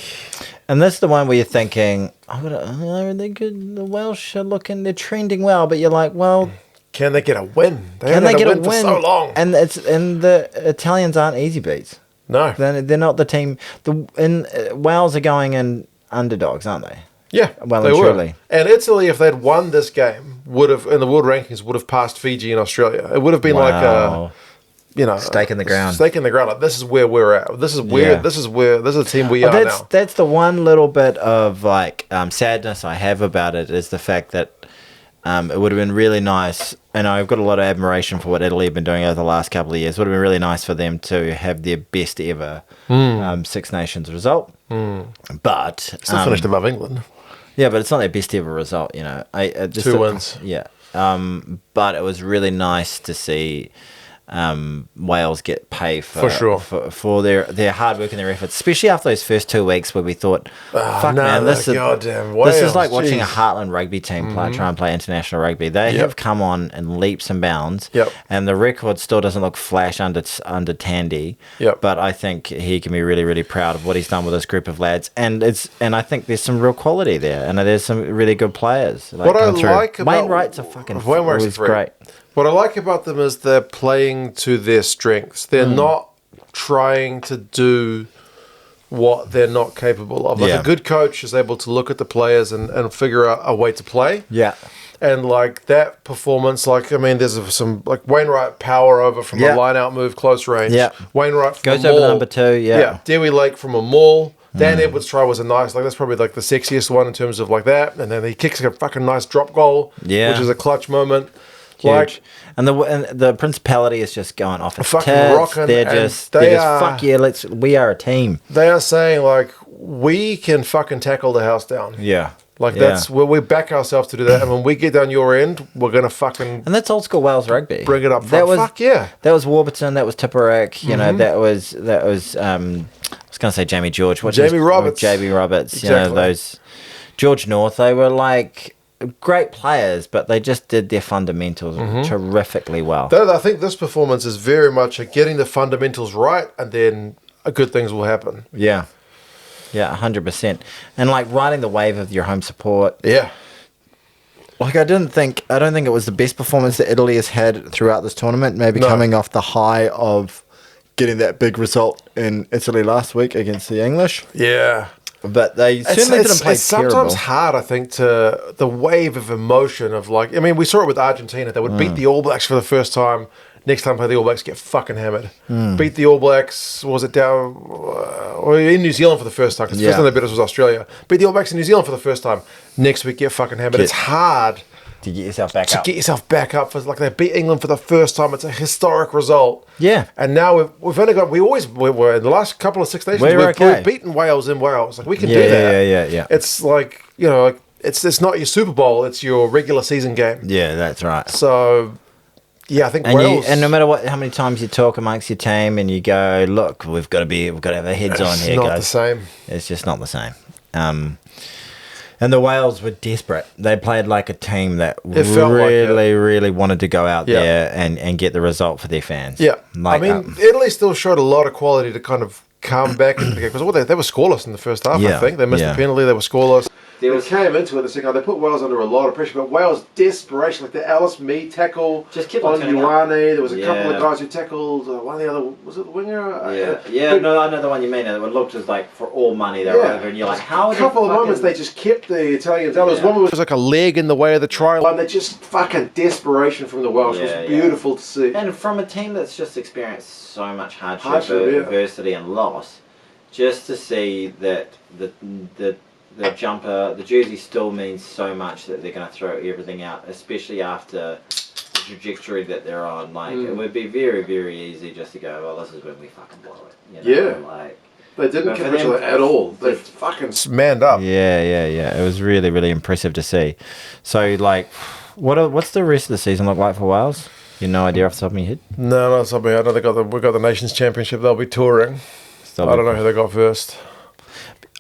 And that's the one where you're thinking, the Welsh are they're trending well, but you're like, well... Can they get a win? Can they get a win for so long? And the Italians aren't easy beats. No. They're not the team. Wales are going in underdogs, aren't they? Yeah, well they and were. truly. And Italy, if they'd won this game, would have in the world rankings would have passed Fiji and Australia. It would have been like a stake in the ground. Stake in the ground. Like, this is where we're at. This is where. This is the team we are now. That's the one little bit of sadness I have about it is the fact that it would have been really nice, and I've got a lot of admiration for what Italy have been doing over the last couple of years. It would have been really nice for them to have their best ever Six Nations result. But Still finished above England. yeah, but it's not their best ever result, you know. 2 wins. Yeah. But it was really nice to see Wales get paid for sure. for their hard work and their efforts, especially after those first 2 weeks where we thought, fuck no, man, this is like watching a Heartland rugby team try and play international rugby. They have come on in leaps and bounds, and the record still doesn't look flash under Tandy, but I think he can be really, really proud of what he's done with this group of lads, and I think there's some real quality there, and there's some really good players. What I like about Wainwright's a fucking Wainwright's great. What I like about them is they're playing to their strengths. They're not trying to do what they're not capable of. Like a good coach is able to look at the players and figure out a way to play. Yeah. And like that performance, like, I mean, there's some like Wainwright power over from a line out move, close range. Yeah. Wainwright from goes a over maul. number 2. Yeah. Yeah. Dewey Lake from a maul. Dan Edwards' try was a nice, like, that's probably like the sexiest one in terms of like that. And then he kicks a fucking nice drop goal, which is a clutch moment. Huge. Like, and the Principality is just going off its fucking tits. rocking, They're just fuck yeah, we are a team. They are saying like, we can fucking tackle the house down. Yeah. Like that's where we back ourselves to do that, and when we get down your end, we're gonna fucking and that's old school Wales rugby. Bring it up front. Fuck yeah. That was WALvITA, that was Tipperary. You know, that was I was gonna say Jamie George. Jamie Roberts. JB Roberts. Exactly. You know, those George North. They were like great players, but they just did their fundamentals terrifically well. I think this performance is very much getting the fundamentals right, and then good things will happen. Yeah. Yeah, 100%. And like riding the wave of your home support. Yeah. Like I don't think it was the best performance that Italy has had throughout this tournament. Maybe coming off the high of getting that big result in Italy last week against the English. Yeah. But they certainly didn't play it's terrible. sometimes hard, I think, to the wave of emotion of like, I mean, we saw it with Argentina. They would beat the All Blacks for the first time. Next time play the All Blacks, get fucking hammered. Beat the All Blacks, was it down or in New Zealand for the first time? Because the first time they beat us was Australia. Beat the All Blacks in New Zealand for the first time. Next week, get fucking hammered. It's hard to get yourself back up. Get yourself back up. For, like they beat England for the first time. It's a historic result. Yeah. And now we've only got, we were in the last couple of Six Nations, we've beaten Wales in Wales. Like we can do that. Yeah. It's like, you know, like, it's not your Super Bowl, it's your regular season game. Yeah, that's right. So... yeah, I think and Wales... and no matter how many times you talk amongst your team and you go, look, we've got to have our heads on here, guys. It's not the same. It's just not the same. And the Wales were desperate. They played like a team that really wanted to go out there and get the result for their fans. Yeah. Like, I mean, Italy still showed a lot of quality to kind of come back into the game. Because they were scoreless in the first half, I think. They missed the penalty. They were scoreless. They came into it the second half. They put Wales under a lot of pressure, but Wales' desperation, like the Alice Mee tackle just kept on Ioane. There was a couple of guys who tackled one of the other. Was it the winger? No, I know the one you mean. It looked as like for all money they were over, and you're like, how? A couple of moments they just kept the Italians out. There was one where it was like a leg in the way of the try line. They just fucking desperation from the Welsh was beautiful to see. And from a team that's just experienced so much hardship, adversity, and loss, just to see that the jumper, the jersey still means so much that they're going to throw everything out, especially after the trajectory that they're on. Like, it would be very, very easy just to go, well, this is when we fucking blow it. You know? Like, they didn't capitulate at all. They fucking manned up. Yeah. It was really, really impressive to see. So, like, what's the rest of the season look like for Wales? You no idea off the top of your head? No, not something. I know we've got the Nations Championship. They'll be touring. I don't know who they got first.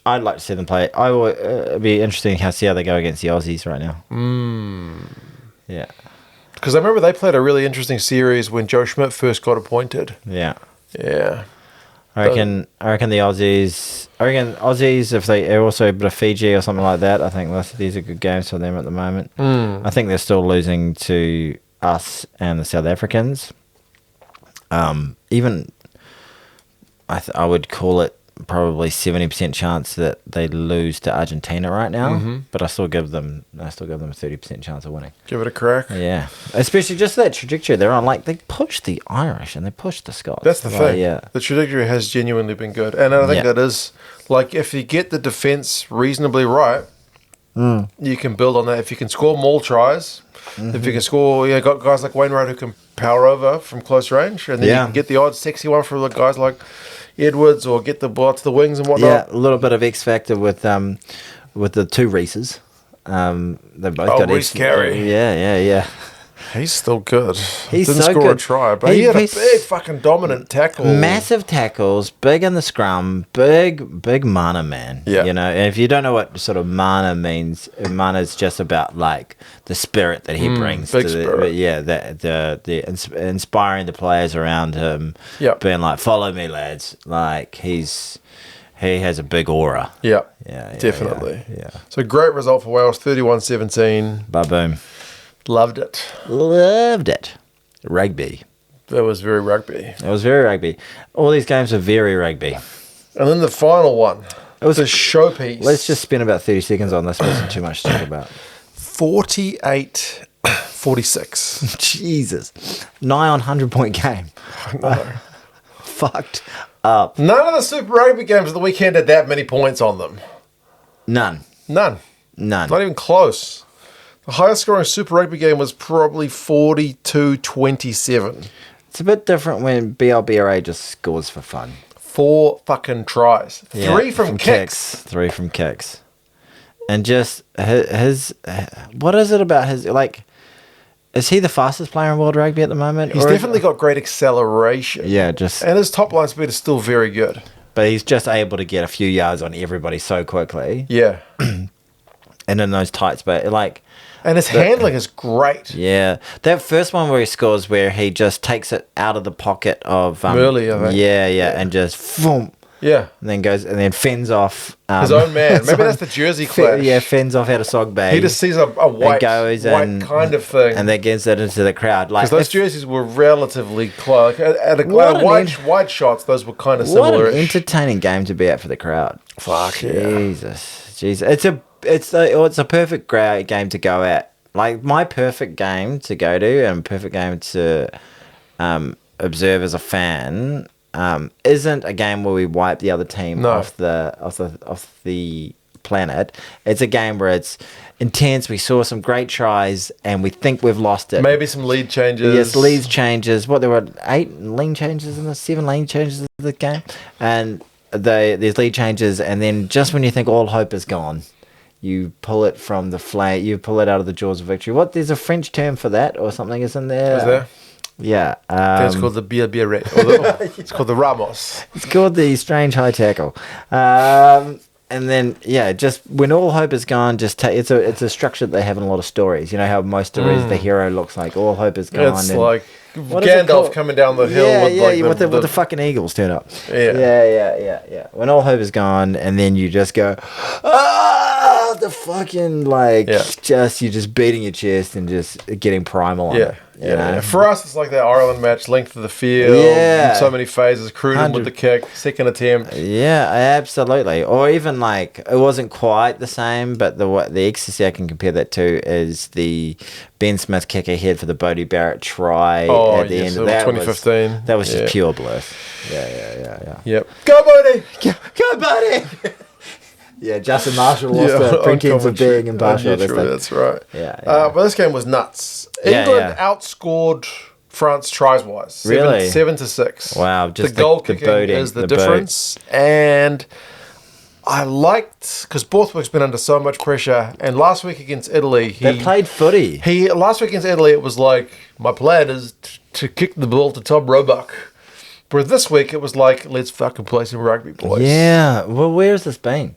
I'd like to see them play. It'd be interesting to see how they go against the Aussies right now. Yeah. Because I remember they played a really interesting series when Joe Schmidt first got appointed. Yeah. I reckon the Aussies. If they also a bit of Fiji or something like that. I think these are good games for them at the moment. I think they're still losing to us and the South Africans. Even I would call it probably 70% chance that they lose to Argentina right now, but I still give them a 30% chance of winning. Give it a crack. Yeah, especially just that trajectory they're on. Like they pushed the Irish and they pushed the Scots. That's the thing. Yeah, the trajectory has genuinely been good, and I think that is like if you get the defense reasonably right, you can build on that. If you can score more tries, if you can score, got guys like Wainwright who can power over from close range, and then you can get the odd sexy one from the guys like Edwards or get the ball to the wings and whatnot. Yeah, a little bit of X factor with the two Reeses. They both got Reece Carey. Yeah. He's still good. He's Didn't so score good. a try, but he had a big fucking dominant tackle. Massive tackles, big in the scrum, big mana man. Yeah. You know, and if you don't know what sort of mana means, mana is just about like the spirit that he brings. Big spirit. The inspiring the players around him. Yep. Being like, follow me, lads. Like he has a big aura. Yeah, Definitely. Yeah. So great result for Wales, 31-17. Ba-boom. Loved it. Rugby. That was very rugby. It was very rugby. All these games are very rugby. And then the final one. It was a showpiece. Let's just spend about 30 seconds on this. Wasn't too much to talk about. 48-46. Jesus. Nigh on 100-point game. Fucked up. None of the Super Rugby games of the weekend had that many points on them. None. Not even close. The highest scoring Super Rugby game was probably 42-27. It's a bit different when BLBRA just scores for fun. 4 fucking tries. 3 from kicks. 3 from kicks. And just his what is it about his, like, is he the fastest player in world rugby at the moment? He's definitely got great acceleration. Yeah, and his top line speed is still very good. But he's just able to get a few yards on everybody so quickly. Yeah. And in those tight spaces, like... And his handling is great. Yeah. That first one where he scores, where he just takes it out of the pocket of... Murley, I think. Yeah. And just... Boom, yeah. And then fends off... his own man. Maybe that's the Jersey clash. Fends off out of Sog Bay. He just sees a white kind of thing. And that gets it into the crowd. Because those jerseys were relatively close. At a glance, wide shots, those were kind of similar. What an entertaining game to be at for the crowd. Fuck Jesus. It's a perfect game to go at. Like, my perfect game to go to and perfect game to observe as a fan isn't a game where we wipe the other team off the planet. It's a game where it's intense. We saw some great tries and we think we've lost it. Maybe some lead changes. Yes, lead changes. What, there were 8 lane changes in the 7 lane changes in the game, and there's lead changes, and then just when you think all hope is gone, you pull it from the flag. You pull it out of the jaws of victory. There's a French term for that or something, isn't there? Is there? Yeah. It's called the Birbire. It's called the Ramos. It's called the strange high tackle. And then, just when all hope is gone, it's a structure that they have in a lot of stories. You know how most stories the hero looks like all hope is gone. It's like Gandalf coming down the hill with the fucking eagles turn up. Yeah. When all hope is gone, and then you just go, the fucking you're just beating your chest and just getting primal on it. Yeah. For us, it's like that Ireland match, length of the field, so many phases, Cruden with the kick, second attempt. Yeah, absolutely. Or even like, it wasn't quite the same, but the ecstasy I can compare that to is the Ben Smith kick ahead for the Bodie Barrett try at the end of that. 2015. That was just pure bliss. Yeah. Yep. Go, Bodie! Go, Bodie! Yeah, Justin Marshall lost the pretense of being impartial. That's right. Yeah. But this game was nuts. England outscored France tries-wise. 7-6. Wow. Just the goal kicking is the difference. And I liked, because Borthwick's been under so much pressure, and last week against Italy... They played footy. Last week against Italy, it was like, my plan is to kick the ball to Tom Roebuck. But this week, it was like, let's fucking play some rugby, boys. Yeah. Well, where's this been?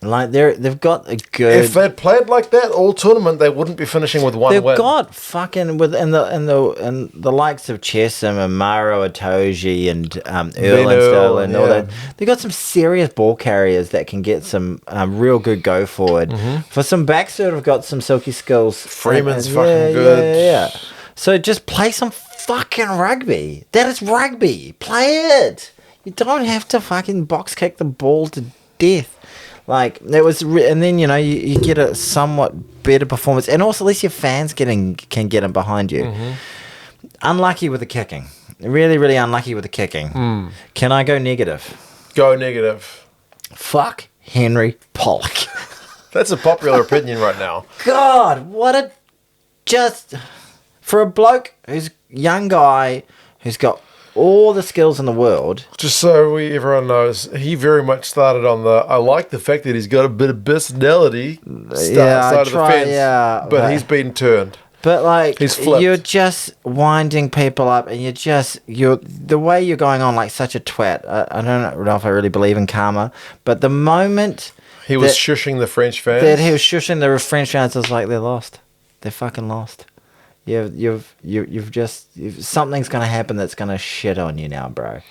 Like they've got a good. If they'd played like that all tournament, they wouldn't be finishing with one win. They've got fucking and the likes of Chesham and Maro Itoje and Erlenstone and all that. They've got some serious ball carriers that can get some real good go forward. For some backs that have got some silky skills. Freeman's fucking good. Yeah. So just play some fucking rugby. That is rugby. Play it. You don't have to fucking box kick the ball to death. Like, it was, and then, you get a somewhat better performance. And also, at least your fans can get in behind you. Unlucky with the kicking. Really, really unlucky with the kicking. Can I go negative? Go negative. Fuck Henry Pollock. That's a popular opinion right now. God, what a just for a bloke who's young guy who's got all the skills in the world. Just so everyone knows, he very much started on the. I like the fact that he's got a bit of personality side of the fence, but he's been turned. But like, he's flipped. You're just winding people up, and you're the way you're going on like such a twat. I don't know if I really believe in karma, but the moment he was shushing the French fans, that he was shushing the French fans, was like they're lost. They're fucking lost. You've something's gonna happen that's gonna shit on you now, bro.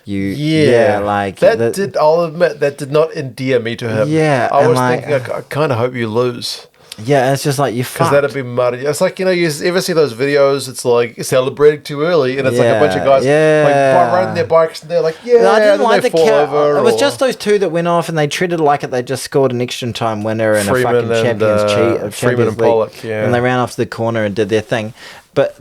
I'll admit that did not endear me to him. Yeah, I was thinking, I kind of hope you lose. Yeah, and it's just like you fucked. Because that'd be muddy. It's like, you ever see those videos? It's like celebrating too early, and it's like a bunch of guys like riding their bikes, and they're like, I didn't like the over. It was just those two that went off, and they treated like it. They just scored an extra time winner in a fucking Champions League, Pollock, and they ran off to the corner and did their thing. But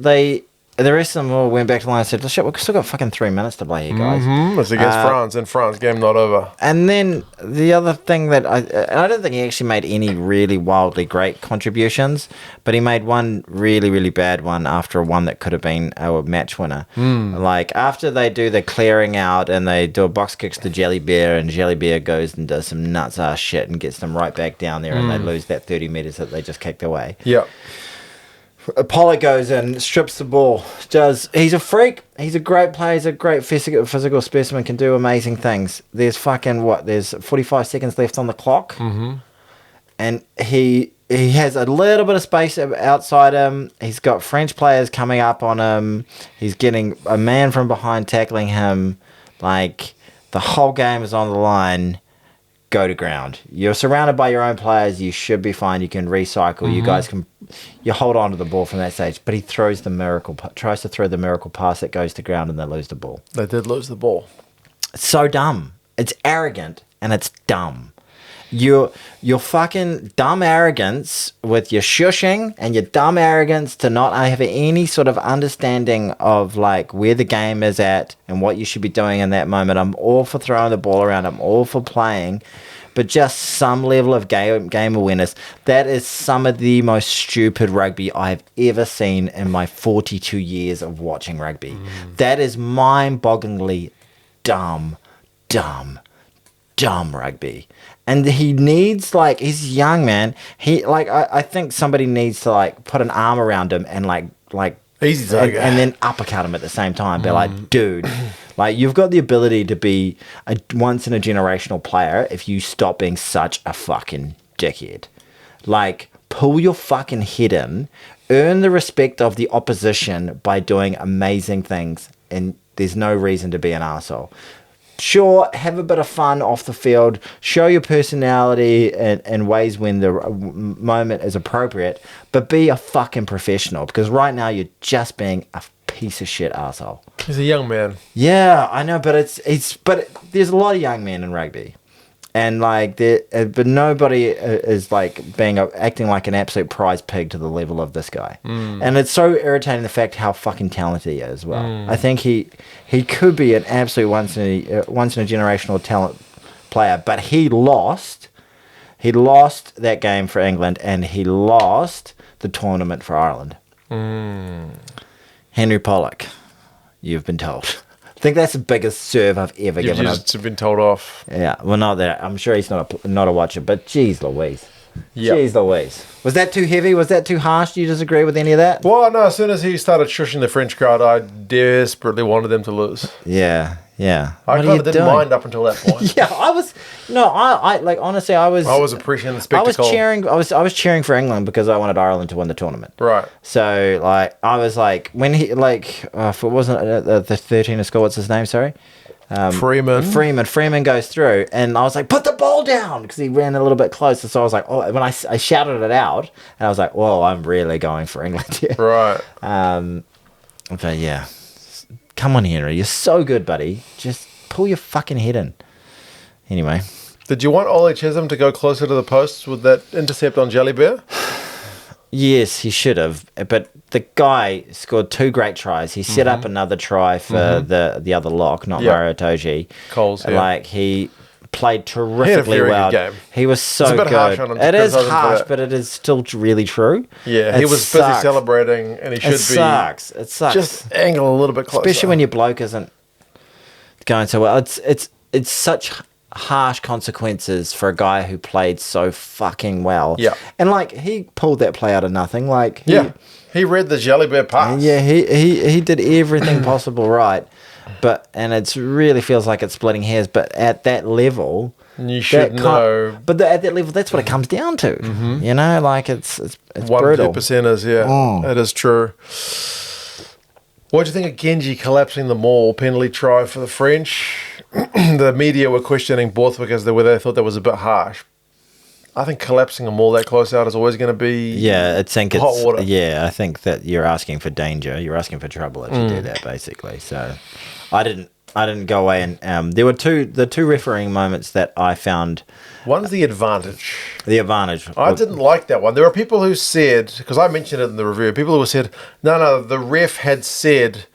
the rest of them all went back to the line and said, shit, we've still got fucking 3 minutes to play here, guys. It's against France, and France, game not over. And then the other thing that I don't think he actually made any really wildly great contributions, but he made one really, really bad one after one that could have been a match winner. Like, after they do the clearing out and they do a box kicks to Jelly Bear, and Jelly Bear goes and does some nuts ass shit and gets them right back down there, and they lose that 30 metres that they just kicked away. Yeah. Apollo goes and strips the ball. He's a freak. He's a great player. He's a great physical specimen. Can do amazing things. There's 45 seconds left on the clock, and he has a little bit of space outside him. He's got French players coming up on him. He's getting a man from behind tackling him. Like, the whole game is on the line. Go to ground. You're surrounded by your own players. You should be fine. You can recycle. You guys you hold on to the ball from that stage. But he tries to throw the miracle pass that goes to ground, and they lose the ball. They did lose the ball. It's so dumb. It's arrogant, and it's dumb. Your fucking dumb arrogance with your shushing and your dumb arrogance to not have any sort of understanding of like where the game is at and what you should be doing in that moment. I'm all for throwing the ball around. I'm all for playing, but just some level of game awareness. That is some of the most stupid rugby I've ever seen in my 42 years of watching rugby. That is mind-bogglingly dumb rugby. And he needs, like, he's young, man. I think somebody needs to, like, put an arm around him and, like, easy and then uppercut him at the same time. Be like, dude, like, you've got the ability to be a once-in-a-generational player if you stop being such a fucking dickhead. Like, pull your fucking head in, earn the respect of the opposition by doing amazing things, and there's no reason to be an arsehole. Sure, have a bit of fun off the field, show your personality in ways when the moment is appropriate, but be a fucking professional, because right now you're just being a piece of shit arsehole. He's a young man. Yeah, I know, but but there's a lot of young men in rugby. And like, but nobody is like acting like an absolute prize pig to the level of this guy. And it's so irritating the fact how fucking talented he is as well. I think he could be an absolute once in a generational talent player, but he lost that game for England, and he lost the tournament for Ireland. Henry Pollock, you've been told. I think that's the biggest serve I've ever given him. You've been told off. Yeah, well, not that. I'm sure he's not a watcher, but geez Louise. Yep. Jeez Louise. Was that too heavy? Was that too harsh? Do you disagree with any of that? Well, no, as soon as he started shushing the French crowd, I desperately wanted them to lose. Yeah. I kind of didn't mind up until that point. Yeah, I honestly, I was appreciating the spectacle. I was cheering for England because I wanted Ireland to win the tournament. Right. So, like, I was like, when he, like, if it wasn't the 13er score, what's his name, sorry? Freeman goes through, and I was like, put the ball down, because he ran a little bit closer. So I was like, oh, when I shouted it out, and I was like, whoa, I'm really going for England here. Right. But yeah, come on, Henry, you're so good, buddy. Just pull your fucking head in. Anyway. Did you want Ollie Chisholm to go closer to the posts with that intercept on Jelly Bear? Yes, he should have. But the guy scored 2 great tries. He set up another try for the other lock, not Mario Toji. Coles, yeah. Like, he played terrifically very well. good game. He was so It's a bit good. harsh on him to It is criticise him for harsh, that. but it is still really true. Yeah, It he was busy sucks. celebrating, and he should It sucks. It sucks. just angle a little bit closer. Especially when your bloke isn't going so well. It's such harsh consequences for a guy who played so fucking well. Yeah. And like he pulled that play out of nothing. Like he read the jelly bear pass. Yeah, he did everything possible right. And it really feels like it's splitting hairs, but at that level You should know. But at that level, that's what it comes down to. You know, like it's 1-2 brutal. percenters, yeah. That is true. What do you think of Genji collapsing the maul penalty try for the French? The media were questioning Borthwick as to whether they thought that was a bit harsh. I think collapsing a maul that close out is always going to be I think hot water. Yeah, I think that you're asking for danger. You're asking for trouble if you do that, basically. So I didn't go away and there were the two refereeing moments that I found. One's the advantage. The advantage. I didn't like that one. There are people who said, because I mentioned it in the review, people who said, no, the ref had said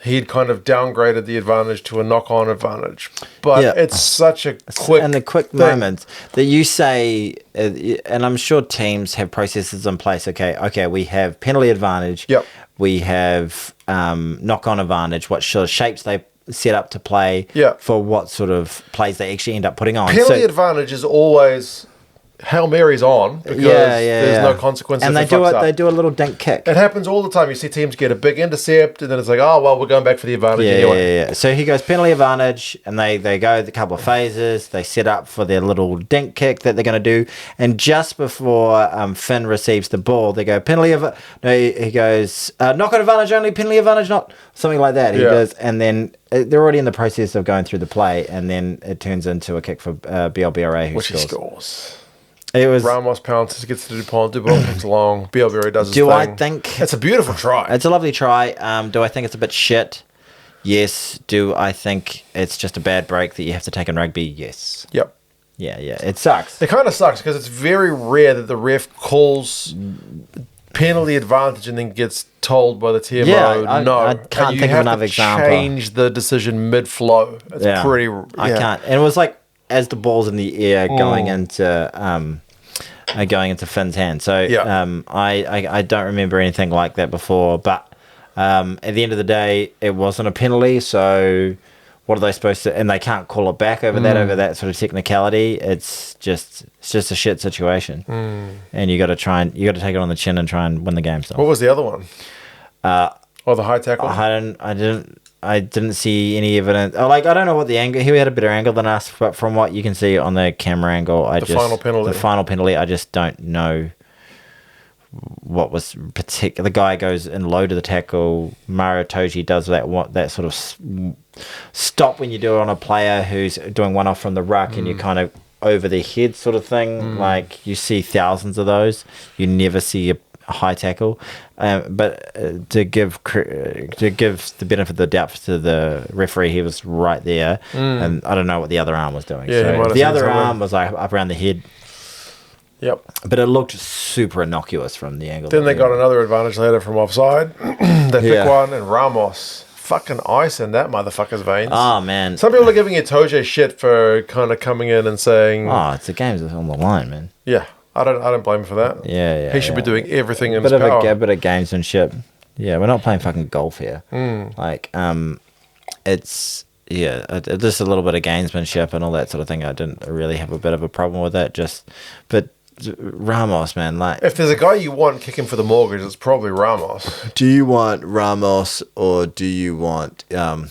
he'd kind of downgraded the advantage to a knock-on advantage. But it's such a quick and the quick thing. moments that you say, and I'm sure teams have processes in place. Okay, we have penalty advantage. Yep. We have knock-on advantage. What sort of shapes they set up to play. Yep. For what sort of plays they actually end up putting on. Penalty advantage is always Hail Mary's on because there's no consequence. And if they it fucks up. they do a little dink kick. It happens all the time. You see teams get a big intercept, and then it's like, oh, well, we're going back for the advantage anyway. Yeah. So he goes penalty advantage, and they go a couple of phases. They set up for their little dink kick that they're going to do. And just before Finn receives the ball, they go penalty of he goes knock-on advantage only, penalty advantage not, something like that. He goes, and then they're already in the process of going through the play, and then it turns into a kick for BLBRA, Which he scores. It was Ramos pounces, gets to Dupont comes along. BLBRA does his Do thing. I think It's a beautiful try. it's a lovely try? Do I think it's a bit shit? Yes. Do I think it's just a bad break that you have to take in rugby? Yes. Yep. Yeah. It sucks. It kind of sucks because it's very rare that the ref calls penalty advantage and then gets told by the TMO, Yeah, no. I can't think of another example. Change the decision mid-flow. It's pretty... I can't. And it was like as the ball's in the air going into Finn's hand. So I don't remember anything like that before. But at the end of the day, it wasn't a penalty. So what are they supposed to? And they can't call it back over that sort of technicality. It's just a shit situation. And you got to take it on the chin and try and win the game. So. What was the other one? The high tackle? I didn't see any evidence. I don't know what the angle. He had a better angle than us, but from what you can see on the camera angle, the final penalty. I just don't know what was particular. The guy goes in low to the tackle. Mario Toji does that sort of stop when you do it on a player who's doing one off from the ruck, and you're kind of over their head sort of thing. Like you see thousands of those. You never see a high tackle, but to give the benefit of the doubt to the referee, he was right there, and I don't know what the other arm was doing. So the other arm was like up around the head. Yep. But it looked super innocuous from the angle. Then they got another advantage later from offside. They pick one, and Ramos fucking ice in that motherfucker's veins. Oh man! Some people are giving Itoje shit for kind of coming in and saying, "Oh, it's the game's on the line, man." Yeah. I don't blame him for that. Yeah. He should be doing everything in his power. A bit of gamesmanship. Yeah, we're not playing fucking golf here. Like, it's just a little bit of gamesmanship and all that sort of thing. I didn't really have a bit of a problem with that. But Ramos, man, like, if there's a guy you want kicking for the mortgage, it's probably Ramos. Do you want Ramos or do you want? Don't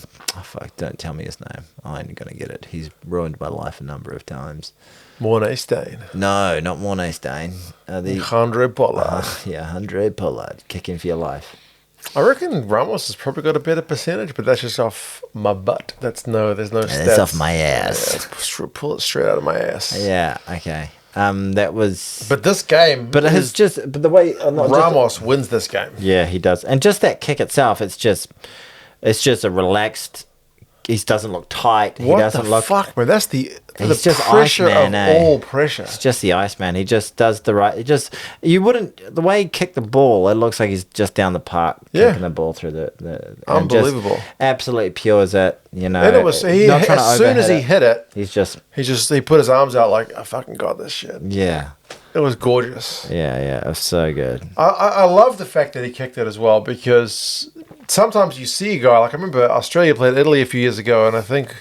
tell me his name. I ain't gonna get it. He's ruined my life a number of times. Mornay Stain. No, not Mornay Stain. Andre Pollard. Andre Pollard. Kicking for your life. I reckon Ramos has probably got a better percentage, but that's just off my butt. There's no stats. That's off my ass. Pull it straight out of my ass. Yeah, okay. That was... But this game... But the way... Ramos wins this game. Yeah, he does. And just that kick itself, it's just a relaxed he doesn't look tight. He What doesn't the look. fuck, man? That's the He's just pressure Iceman, of eh? all pressure. It's just the Iceman. He just does the right. It just you wouldn't the way he kicked the ball. It looks like he's just down the park kicking the ball through the and just Unbelievable. Absolutely pure as it. You know. And it was not trying to as soon as he overhit hit it, he put his arms out like, I fucking got this shit. yeah. It was gorgeous. Yeah, it was so good. I love the fact that he kicked it as well, because sometimes you see a guy, like I remember Australia played Italy a few years ago, and I think it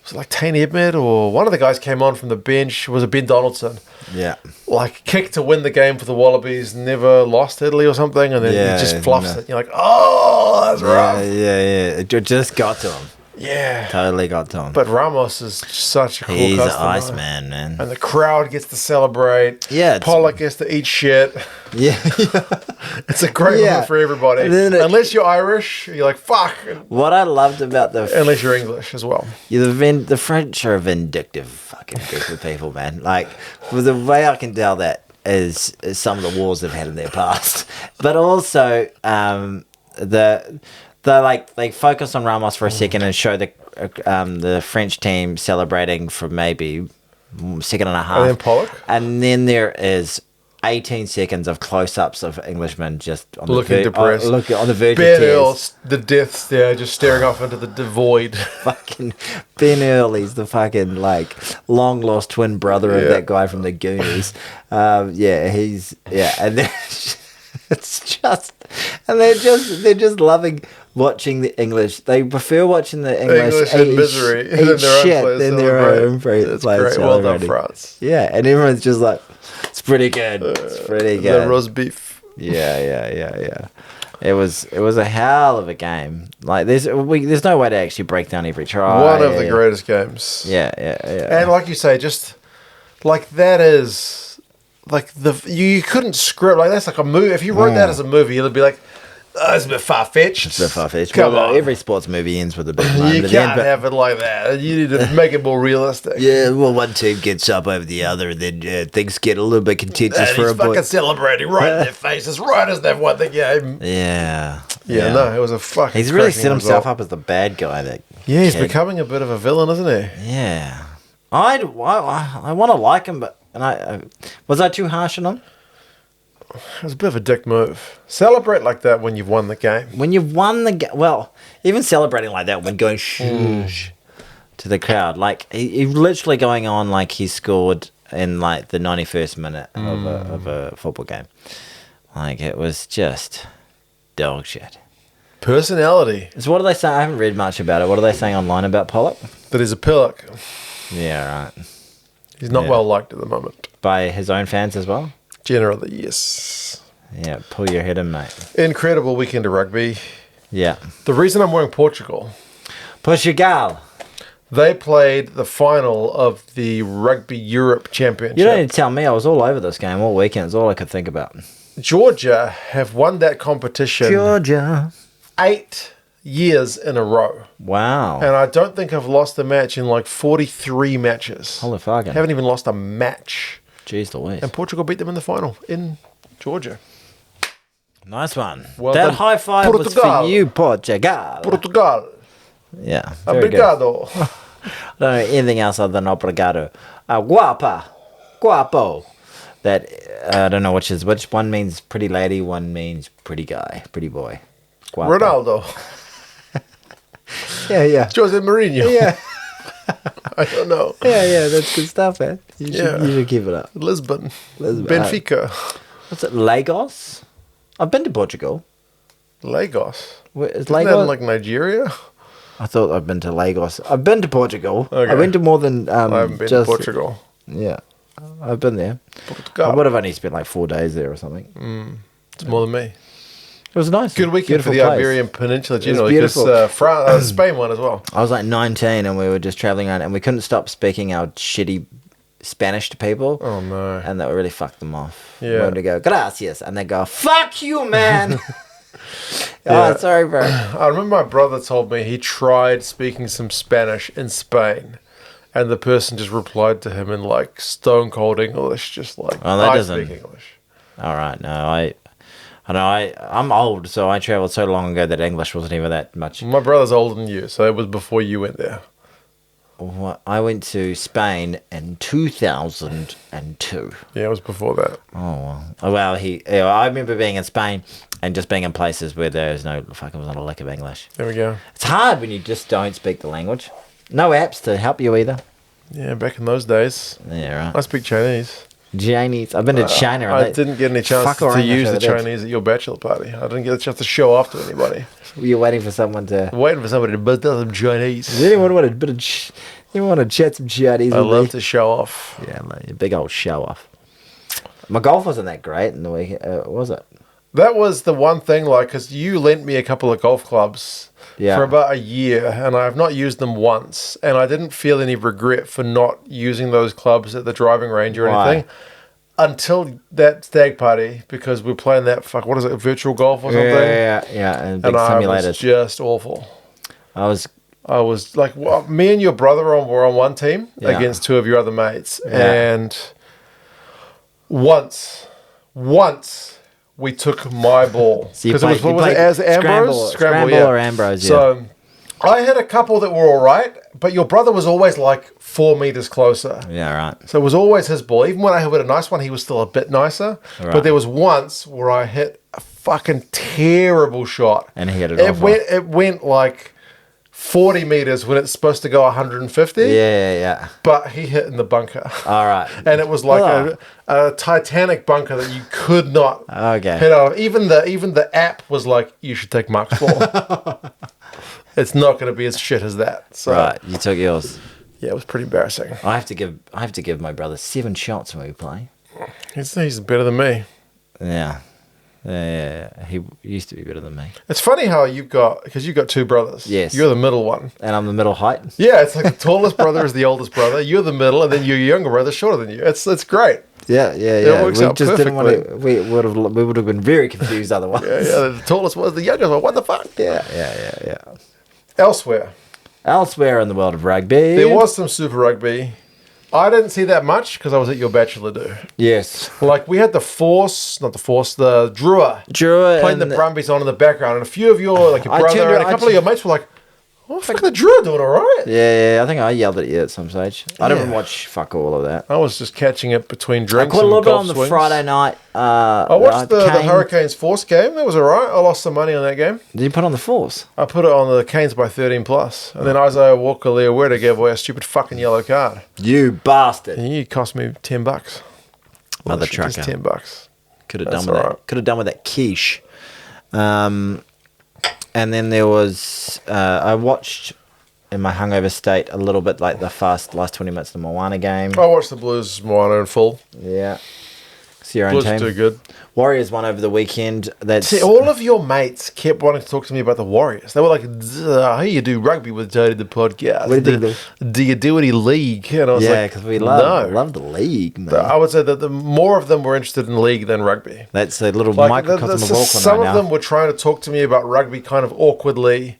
was like Tane Edmed or one of the guys came on from the bench, was it Ben Donaldson? Yeah. Like kicked to win the game for the Wallabies, never lost Italy or something, and then he just fluffs it. You're like, oh, that's rough. Yeah. It just got to him. Yeah. Totally got to him. But Ramos is such a cool He's an customer. Iceman, man. And the crowd gets to celebrate. Yeah, Pollock gets to eat shit. Yeah. It's a great moment for everybody. Unless you're Irish, you're like, fuck. What I loved about Unless you're English as well. The French are a vindictive fucking group of people, man. Like, for the way I can tell that is some of the wars they've had in their past. But also, they focus on Ramos for a second and show the French team celebrating for maybe second and a half. And then Pollock. And then there is 18 seconds of close-ups of Englishmen just on looking depressed. Looking on the verge Ben of tears. Earl's the deaths there, just staring off into the void. Fucking Ben Earl, he's the fucking like long lost twin brother of that guy from the Goonies. And then it's just, and they're just loving watching the English. They prefer watching the English in misery than their own players. Great. Well done, France. Yeah, and everyone's just like, it's pretty good. It's pretty good. The roast beef. Yeah. It was a hell of a game. Like there's no way to actually break down every try. One of the greatest games. Yeah. And like you say, just like that is like you couldn't script like that's like a movie. If you wrote that as a movie, it'd be like, oh, it's a bit far fetched. It's a bit far fetched. Come on. Every sports movie ends with a big moment. You can't have it like that. You need to make it more realistic. Yeah, well, one team gets up over the other, and then things get a little bit contentious and for he's a bit. fucking celebrating right in their faces, right as they've won the game. Yeah. No, it was a fucking. He's really set himself result. up as the bad guy. That he's kid. becoming a bit of a villain, isn't he? Yeah, I want to like him, but was I too harsh on him? It was a bit of a dick move. Celebrate like that when you've won the game. When you've won the game, well, even celebrating like that when going shoosh to the crowd, like he literally going on like he scored in like the 91st minute of a football game. Like it was just dog shit. Personality. So what do they say? I haven't read much about it. What are they saying online about Pollock? That he's a pillock. Yeah, right. He's not well liked at the moment. By his own fans as well? Generally, yes. Yeah, pull your head in, mate. Incredible weekend of rugby. Yeah. The reason I'm wearing Portugal, they played the final of the Rugby Europe Championship. You don't need to tell me. I was all over this game all weekend. It's all I could think about. Georgia have won that competition 8 years in a row. Wow. And I don't think I've lost a match in like 43 matches. Holy fucking. Haven't even lost a match. Jeez Louise. And Portugal beat them in the final in Georgia. Nice one. Well that done, high five was Portugal. for you, Portugal. Portugal. Yeah. Very good. Obrigado. I don't know anything else other than obrigado. Guapo. That, I don't know which one means pretty lady, one means pretty guy, pretty boy. Guapo. Ronaldo. Yeah. Jose Mourinho. Yeah. I don't know. Yeah, that's good stuff, man. You should keep it up. Lisbon. Benfica. What's it, Lagos? I've been to Portugal. Lagos. Is Isn't that in like Nigeria? I thought I've been to Lagos. I've been to Portugal. Okay. I went to more than I haven't been to Portugal. Yeah, I've been there. Portugal. I would have only spent like 4 days there or something. It's more than me. It was nice. Good weekend for the place. Iberian Peninsula generally. beautiful. Because Spain won as well. I was like 19 and we were just traveling around and we couldn't stop speaking our shitty Spanish to people. Oh no. And that really fucked them off. Yeah. We wanted to go, gracias. And they go, fuck you, man. Oh, sorry, bro. I remember my brother told me he tried speaking some Spanish in Spain. And the person just replied to him in like stone cold English. Just like, Oh, that I doesn't- speak English. All right, no, I I know, I'm old, so I travelled so long ago that English wasn't even that much. My brother's older than you, so it was before you went there. I went to Spain in 2002. Yeah, it was before that. Oh, well. I remember being in Spain and just being in places where there's no fucking not a lick of English. There we go. It's hard when you just don't speak the language. No apps to help you either. Yeah, back in those days. Yeah, right. I speak Chinese. Chinese. I've been to China. I didn't get any chance to use the Chinese at your bachelor party. I didn't get a chance to show off to anybody. You're waiting for someone to... Waiting for somebody to bust out some Chinese. Does anyone want a bit of... Anyone want to chat some Chinese? I love to show off. Yeah, mate, a big old show off. My golf wasn't that great in the week, was it? That was the one thing, like, because you lent me a couple of golf clubs for about a year, and I have not used them once, and I didn't feel any regret for not using those clubs at the driving range or anything until that stag party, because we're playing that, what is it, virtual golf or something? Yeah, and big simulators. I was just awful. I was like, me and your brother were on one team against two of your other mates, and once we took my ball. Because it was as Ambrose? Scramble or Ambrose, yeah. So I had a couple that were all right, but your brother was always like 4 meters closer. Yeah, right. So it was always his ball. Even when I hit a nice one, he was still a bit nicer. Right. But there was once where I hit a fucking terrible shot. And he hit it off. It went like 40 meters when it's supposed to go 150. Yeah. But he hit in the bunker. All right. And it was like a Titanic bunker that you could not hit out of. Even the app was like, you should take Mark's ball. It's not going to be as shit as that. So, right, you took yours. Yeah, it was pretty embarrassing. I have to give my brother 7 shots when we play. He's better than me. Yeah. He used to be better than me. It's funny how you've got 2 brothers. Yes. You're the middle one. And I'm the middle height. Yeah, it's like the tallest brother is the oldest brother. You're the middle, and then your younger brother's shorter than you. It's great. Yeah. It works out perfectly. Didn't want to, we would have been very confused otherwise. Yeah. The tallest was the youngest one. What the fuck? Yeah. Elsewhere in the world of rugby. There was some Super Rugby. I didn't see that much because I was at your bachelor do. Yes. Like, we had the Drua. Playing the Brumbies on in the background. And a few of your, like your brother and a couple of your mates were like, oh, fuck, the Drua doing all right. Yeah, I think I yelled at you at some stage. I didn't watch fuck all of that. I was just catching it between drinks. I caught a little bit on the Friday night. I watched the Hurricanes Force game. That was all right. I lost some money on that game. Did you put on the Force? I put it on the Canes by 13 plus. And then Isaiah Walker-Leaweta gave away a stupid fucking yellow card. You bastard. And you cost me $10. Mother trucker. Just $10. Could have done with that. Could have done with that quiche. And then there was, I watched in my hungover state a little bit like the last 20 minutes of the Moana game. I watched the Blues Moana in full. Yeah. See your own team. Blues do good. Warriors won over the weekend. See, all of your mates kept wanting to talk to me about the Warriors. They were like, how you do rugby with Jody the podcast? What do you do? Do you do any league? And I was like, because we love the league, man. I would say that the more of them were interested in league than rugby. That's a little microcosm of Auckland some of them were trying to talk to me about rugby kind of awkwardly.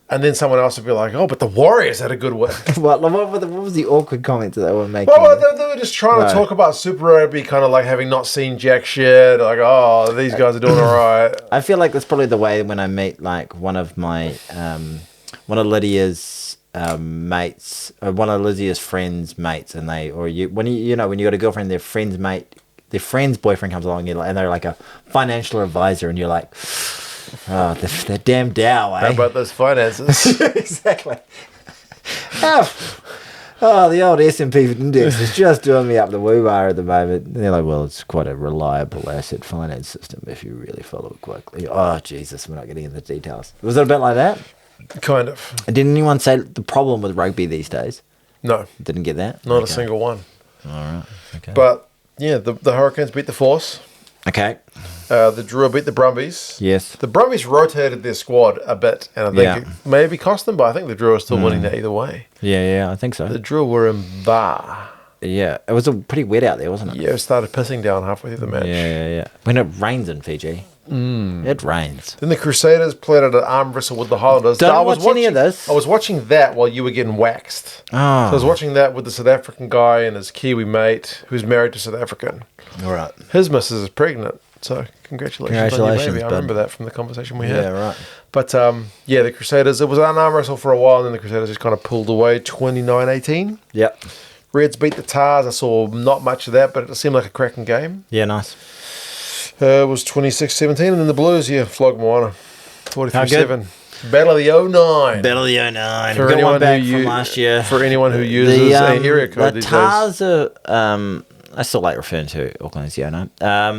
And then someone else would be like, oh, but the Warriors had a good win. what was the awkward comment that they were making? Well, they were just trying to talk about Super Rugby, kind of like having not seen jack shit. Like, oh, these guys are doing all right. I feel like that's probably the way when I meet like one of Lydia's mates, or one of Lydia's friends' mates, and when you got a girlfriend, their friend's boyfriend comes along, and they're like a financial advisor, and you're like, oh, the damn Dow, eh? How about those finances? Exactly. The old S&P index is just doing me up the woo-bar at the moment. And they're like, well, it's quite a reliable asset finance system if you really follow it quickly. Oh, Jesus, we're not getting into the details. Was it a bit like that? Kind of. And did anyone say the problem with rugby these days? No. Didn't get that? Not a single one. All right. Okay. But, yeah, the Hurricanes beat the Force. Okay. The Drua beat the Brumbies. Yes. The Brumbies rotated their squad a bit, and I think it maybe cost them, but I think the Drua are still winning that either way. Yeah, I think so. The Drua were in bar. Yeah, it was pretty wet out there, wasn't it? Yeah, it started pissing down halfway through the match. Yeah. When it rains in Fiji. It rains. Then the Crusaders played at an arm wrestle with the Highlanders. Don't watch any of this. I was watching that while you were getting waxed. Oh. So I was watching that with the South African guy and his Kiwi mate who's married to South African. All right. His missus is pregnant. So congratulations on your baby. I remember that from the conversation we had. Yeah, right. But the Crusaders, it was an arm wrestle for a while, and then the Crusaders just kind of pulled away 29-18. Yep. Reds beat the Tars. I saw not much of that, but it seemed like a cracking game. Yeah, nice. It was 26-17, and then the Blues, flogged Moana 43-7. Battle of the 09. Battle of the 09. For Got anyone one back who from last year. For anyone who uses an area code the these Tars days. are... I still like referring to Auckland as the 09.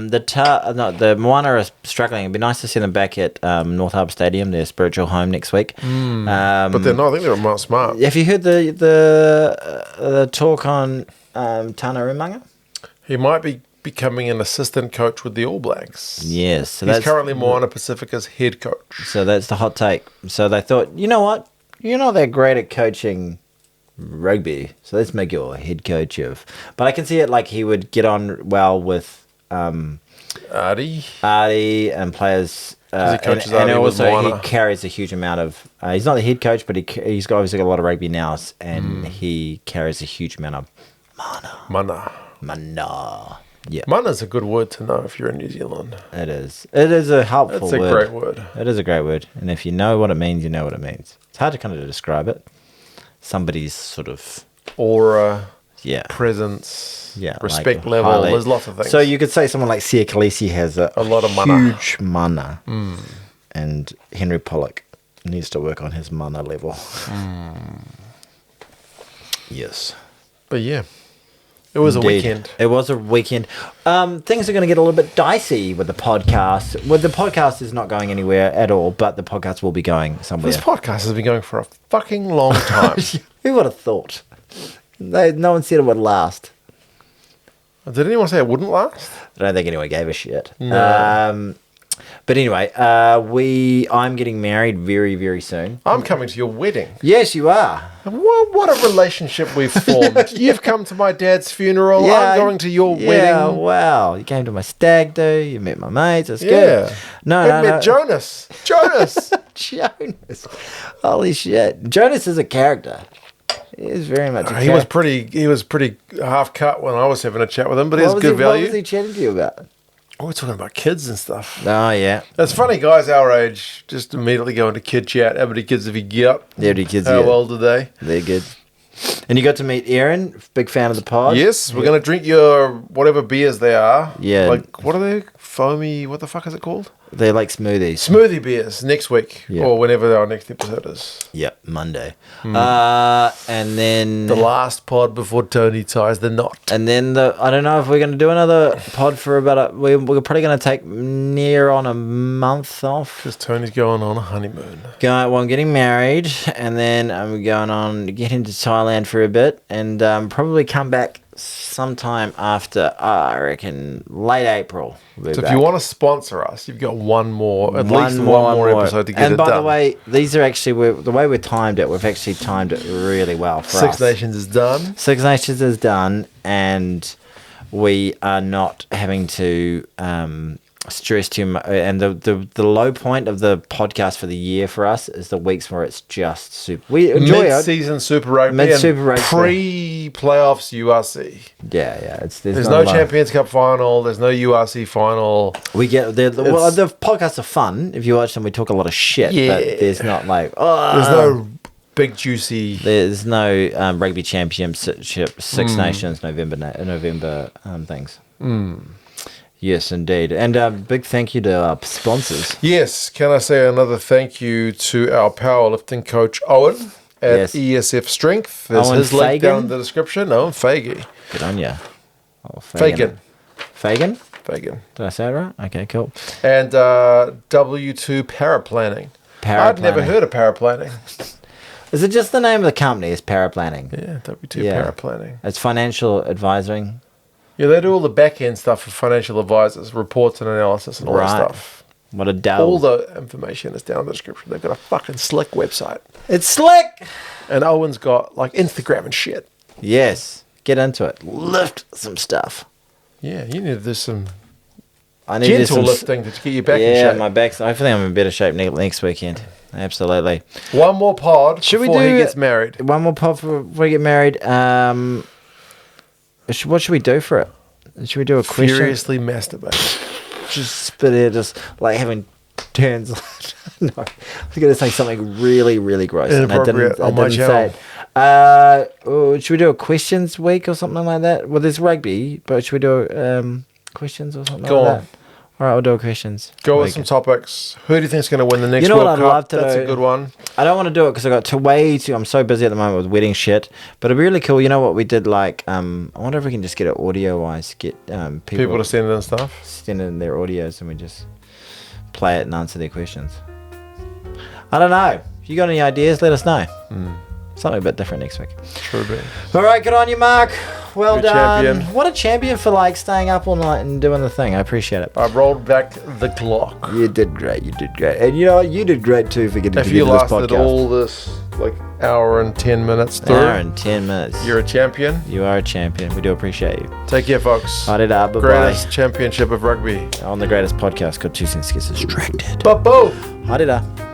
The Moana are struggling. It'd be nice to see them back at North Harbour Stadium, their spiritual home, next week. But they're not. I think they're Mount Smart. Have you heard the talk on Tana Umaga? He might be becoming an assistant coach with the All Blacks. Yes. So He's currently Moana Pacifica's head coach. So that's the hot take. So they thought, you know what? You're not that great at coaching rugby, so let's make you a head coach of. But I can see it like he would get on well with Artie and players. He coaches and Artie with also Moana. he carries a huge amount of. He's not the head coach, but he's obviously got a lot of rugby now, and he carries a huge amount of mana. Yeah, Mana's a good word to know if you're in New Zealand. it is. It is a helpful It's a word. great word. It is a great word, and if you know what it means, you know what it means. It's hard to kind of describe it. Somebody's sort of Aura, yeah presence, yeah respect like level. highly- There's lots of things. So you could say someone like Sia Khaleesi has a lot of mana. huge mana, and Henry Pollock needs to work on his mana level. Yes. But yeah, it was Indeed. a weekend. It was a weekend. Things are going to get a little bit dicey with the podcast. Well, the podcast is not going anywhere at all, but the podcast will be going somewhere. This podcast has been going for a fucking long time. Who would have thought? No one said it would last. Did anyone say it wouldn't last? I don't think anyone gave a shit. No. But anyway, I'm getting married very, very soon. I'm coming to your wedding. Yes, you are. What a relationship we've formed. You've come to my dad's funeral. Yeah, I'm going to your Yeah, wedding. wow. You came to my stag do. You met my mates. It's Yeah. good. No. met Jonas. Jonas. Jonas. Holy shit. Jonas is a character. He is very much a character. He was pretty half cut when I was having a chat with him, but he has good What value. was he chatting to you about? We're talking about kids and stuff. Oh, yeah. It's funny, guys our age just immediately go into kid chat. How many kids have you got? Yeah, the kids. How yeah. old are they? They're good. And you got to meet Aaron, big fan of the pod. Yes, we're going to drink your whatever beers they are. Yeah. Like, what are they? Foamy, what the fuck is it called? They're like smoothies. Smoothie beers next week. Yeah. Or whenever our next episode is. Yep, Monday. And then The last pod before Tony ties the knot. I don't know if we're going to do another pod for about we're probably going to take near on a month off. Because Tony's going on a honeymoon. I'm getting married, and then I'm going on to get into Thailand for a bit, and probably come back sometime after, I reckon, late April. We'll be So back. if you want to sponsor us, you've got one more episode to get and it by done. the way, these are actually the way we've timed it. We've actually timed it really well for Six us. Nations is done. Six Nations is done, and we are not having to stress too much. And the low point of the podcast for the year for us is the weeks where it's just super. We enjoy it. Mid-season Super Rugby Mid-Super and Rugby. pre-playoffs URC. Yeah. There's not no a lot. Champions Cup final. There's no URC final. We get the podcasts are fun. If you watch them, we talk a lot of shit. Yeah. But there's not like There's no big juicy. There's no rugby championship Six Nations November things. Yes, indeed. And big thank you to our sponsors. Yes, can I say another thank you to our powerlifting coach Owen at Yes. ESF Strength. There's Owen his link Fagan? down in the description. Owen Faggy. Good on you. Oh, Fagan. Fagan? Fagan. Did I say it right? Okay, cool. And W2 Paraplanning. I'd never heard of paraplanning. Is it just the name of the company is Paraplanning? Yeah, W2 Yeah. Paraplanning. It's financial advising. Yeah, they do all the back end stuff for financial advisors, reports and analysis and all that Right. stuff. What a dell. All the information is down in the description. They've got a fucking slick website. It's slick! And Owen's got like Instagram and shit. Yes. Get into it. Lift some stuff. Yeah, you need to do some I need to do gentle some lifting to get your back in Yeah, shape. my back's... Hopefully I'm in better shape next weekend. Absolutely. One more pod Should we before he do- gets married. One more pop before we get married. What should we do for it? Should we do a question? Furiously masturbate. just spit it, just like having turns. No, I was going to say something really, really gross. Inappropriate on my channel. Should we do a questions week or something like that? Well, there's rugby, but should we do questions or something Go like on. that? All right, we'll do a questions. Go with some topics. Who do you think is going to win the next You know World what I'd Cup? love to That's do? a good one. I don't want to do it because I got I'm so busy at the moment with wedding shit. But it'd be really cool. You know what we did? Like, I wonder if we can just get it audio-wise. Get People to send in stuff. send in their audios and we just play it and answer their questions. I don't know. If you got any ideas, let us know. Something a bit different next week. True, bit. All right, good on you, Mark. Well You're done. champion. What a champion for like staying up all night and doing the thing. I appreciate it. I rolled back the clock. You did great. You did great. And you know what? You did great too for getting If to you the end of this lasted podcast. all this, like, hour and 10 minutes through, Hour and 10 minutes. you're a champion. You are a champion. We do appreciate you. Take care, folks. Bye-bye. Greatest championship of rugby. On the greatest podcast called 2 Cents Gets Distracted. Ba-boom. Bye-bye.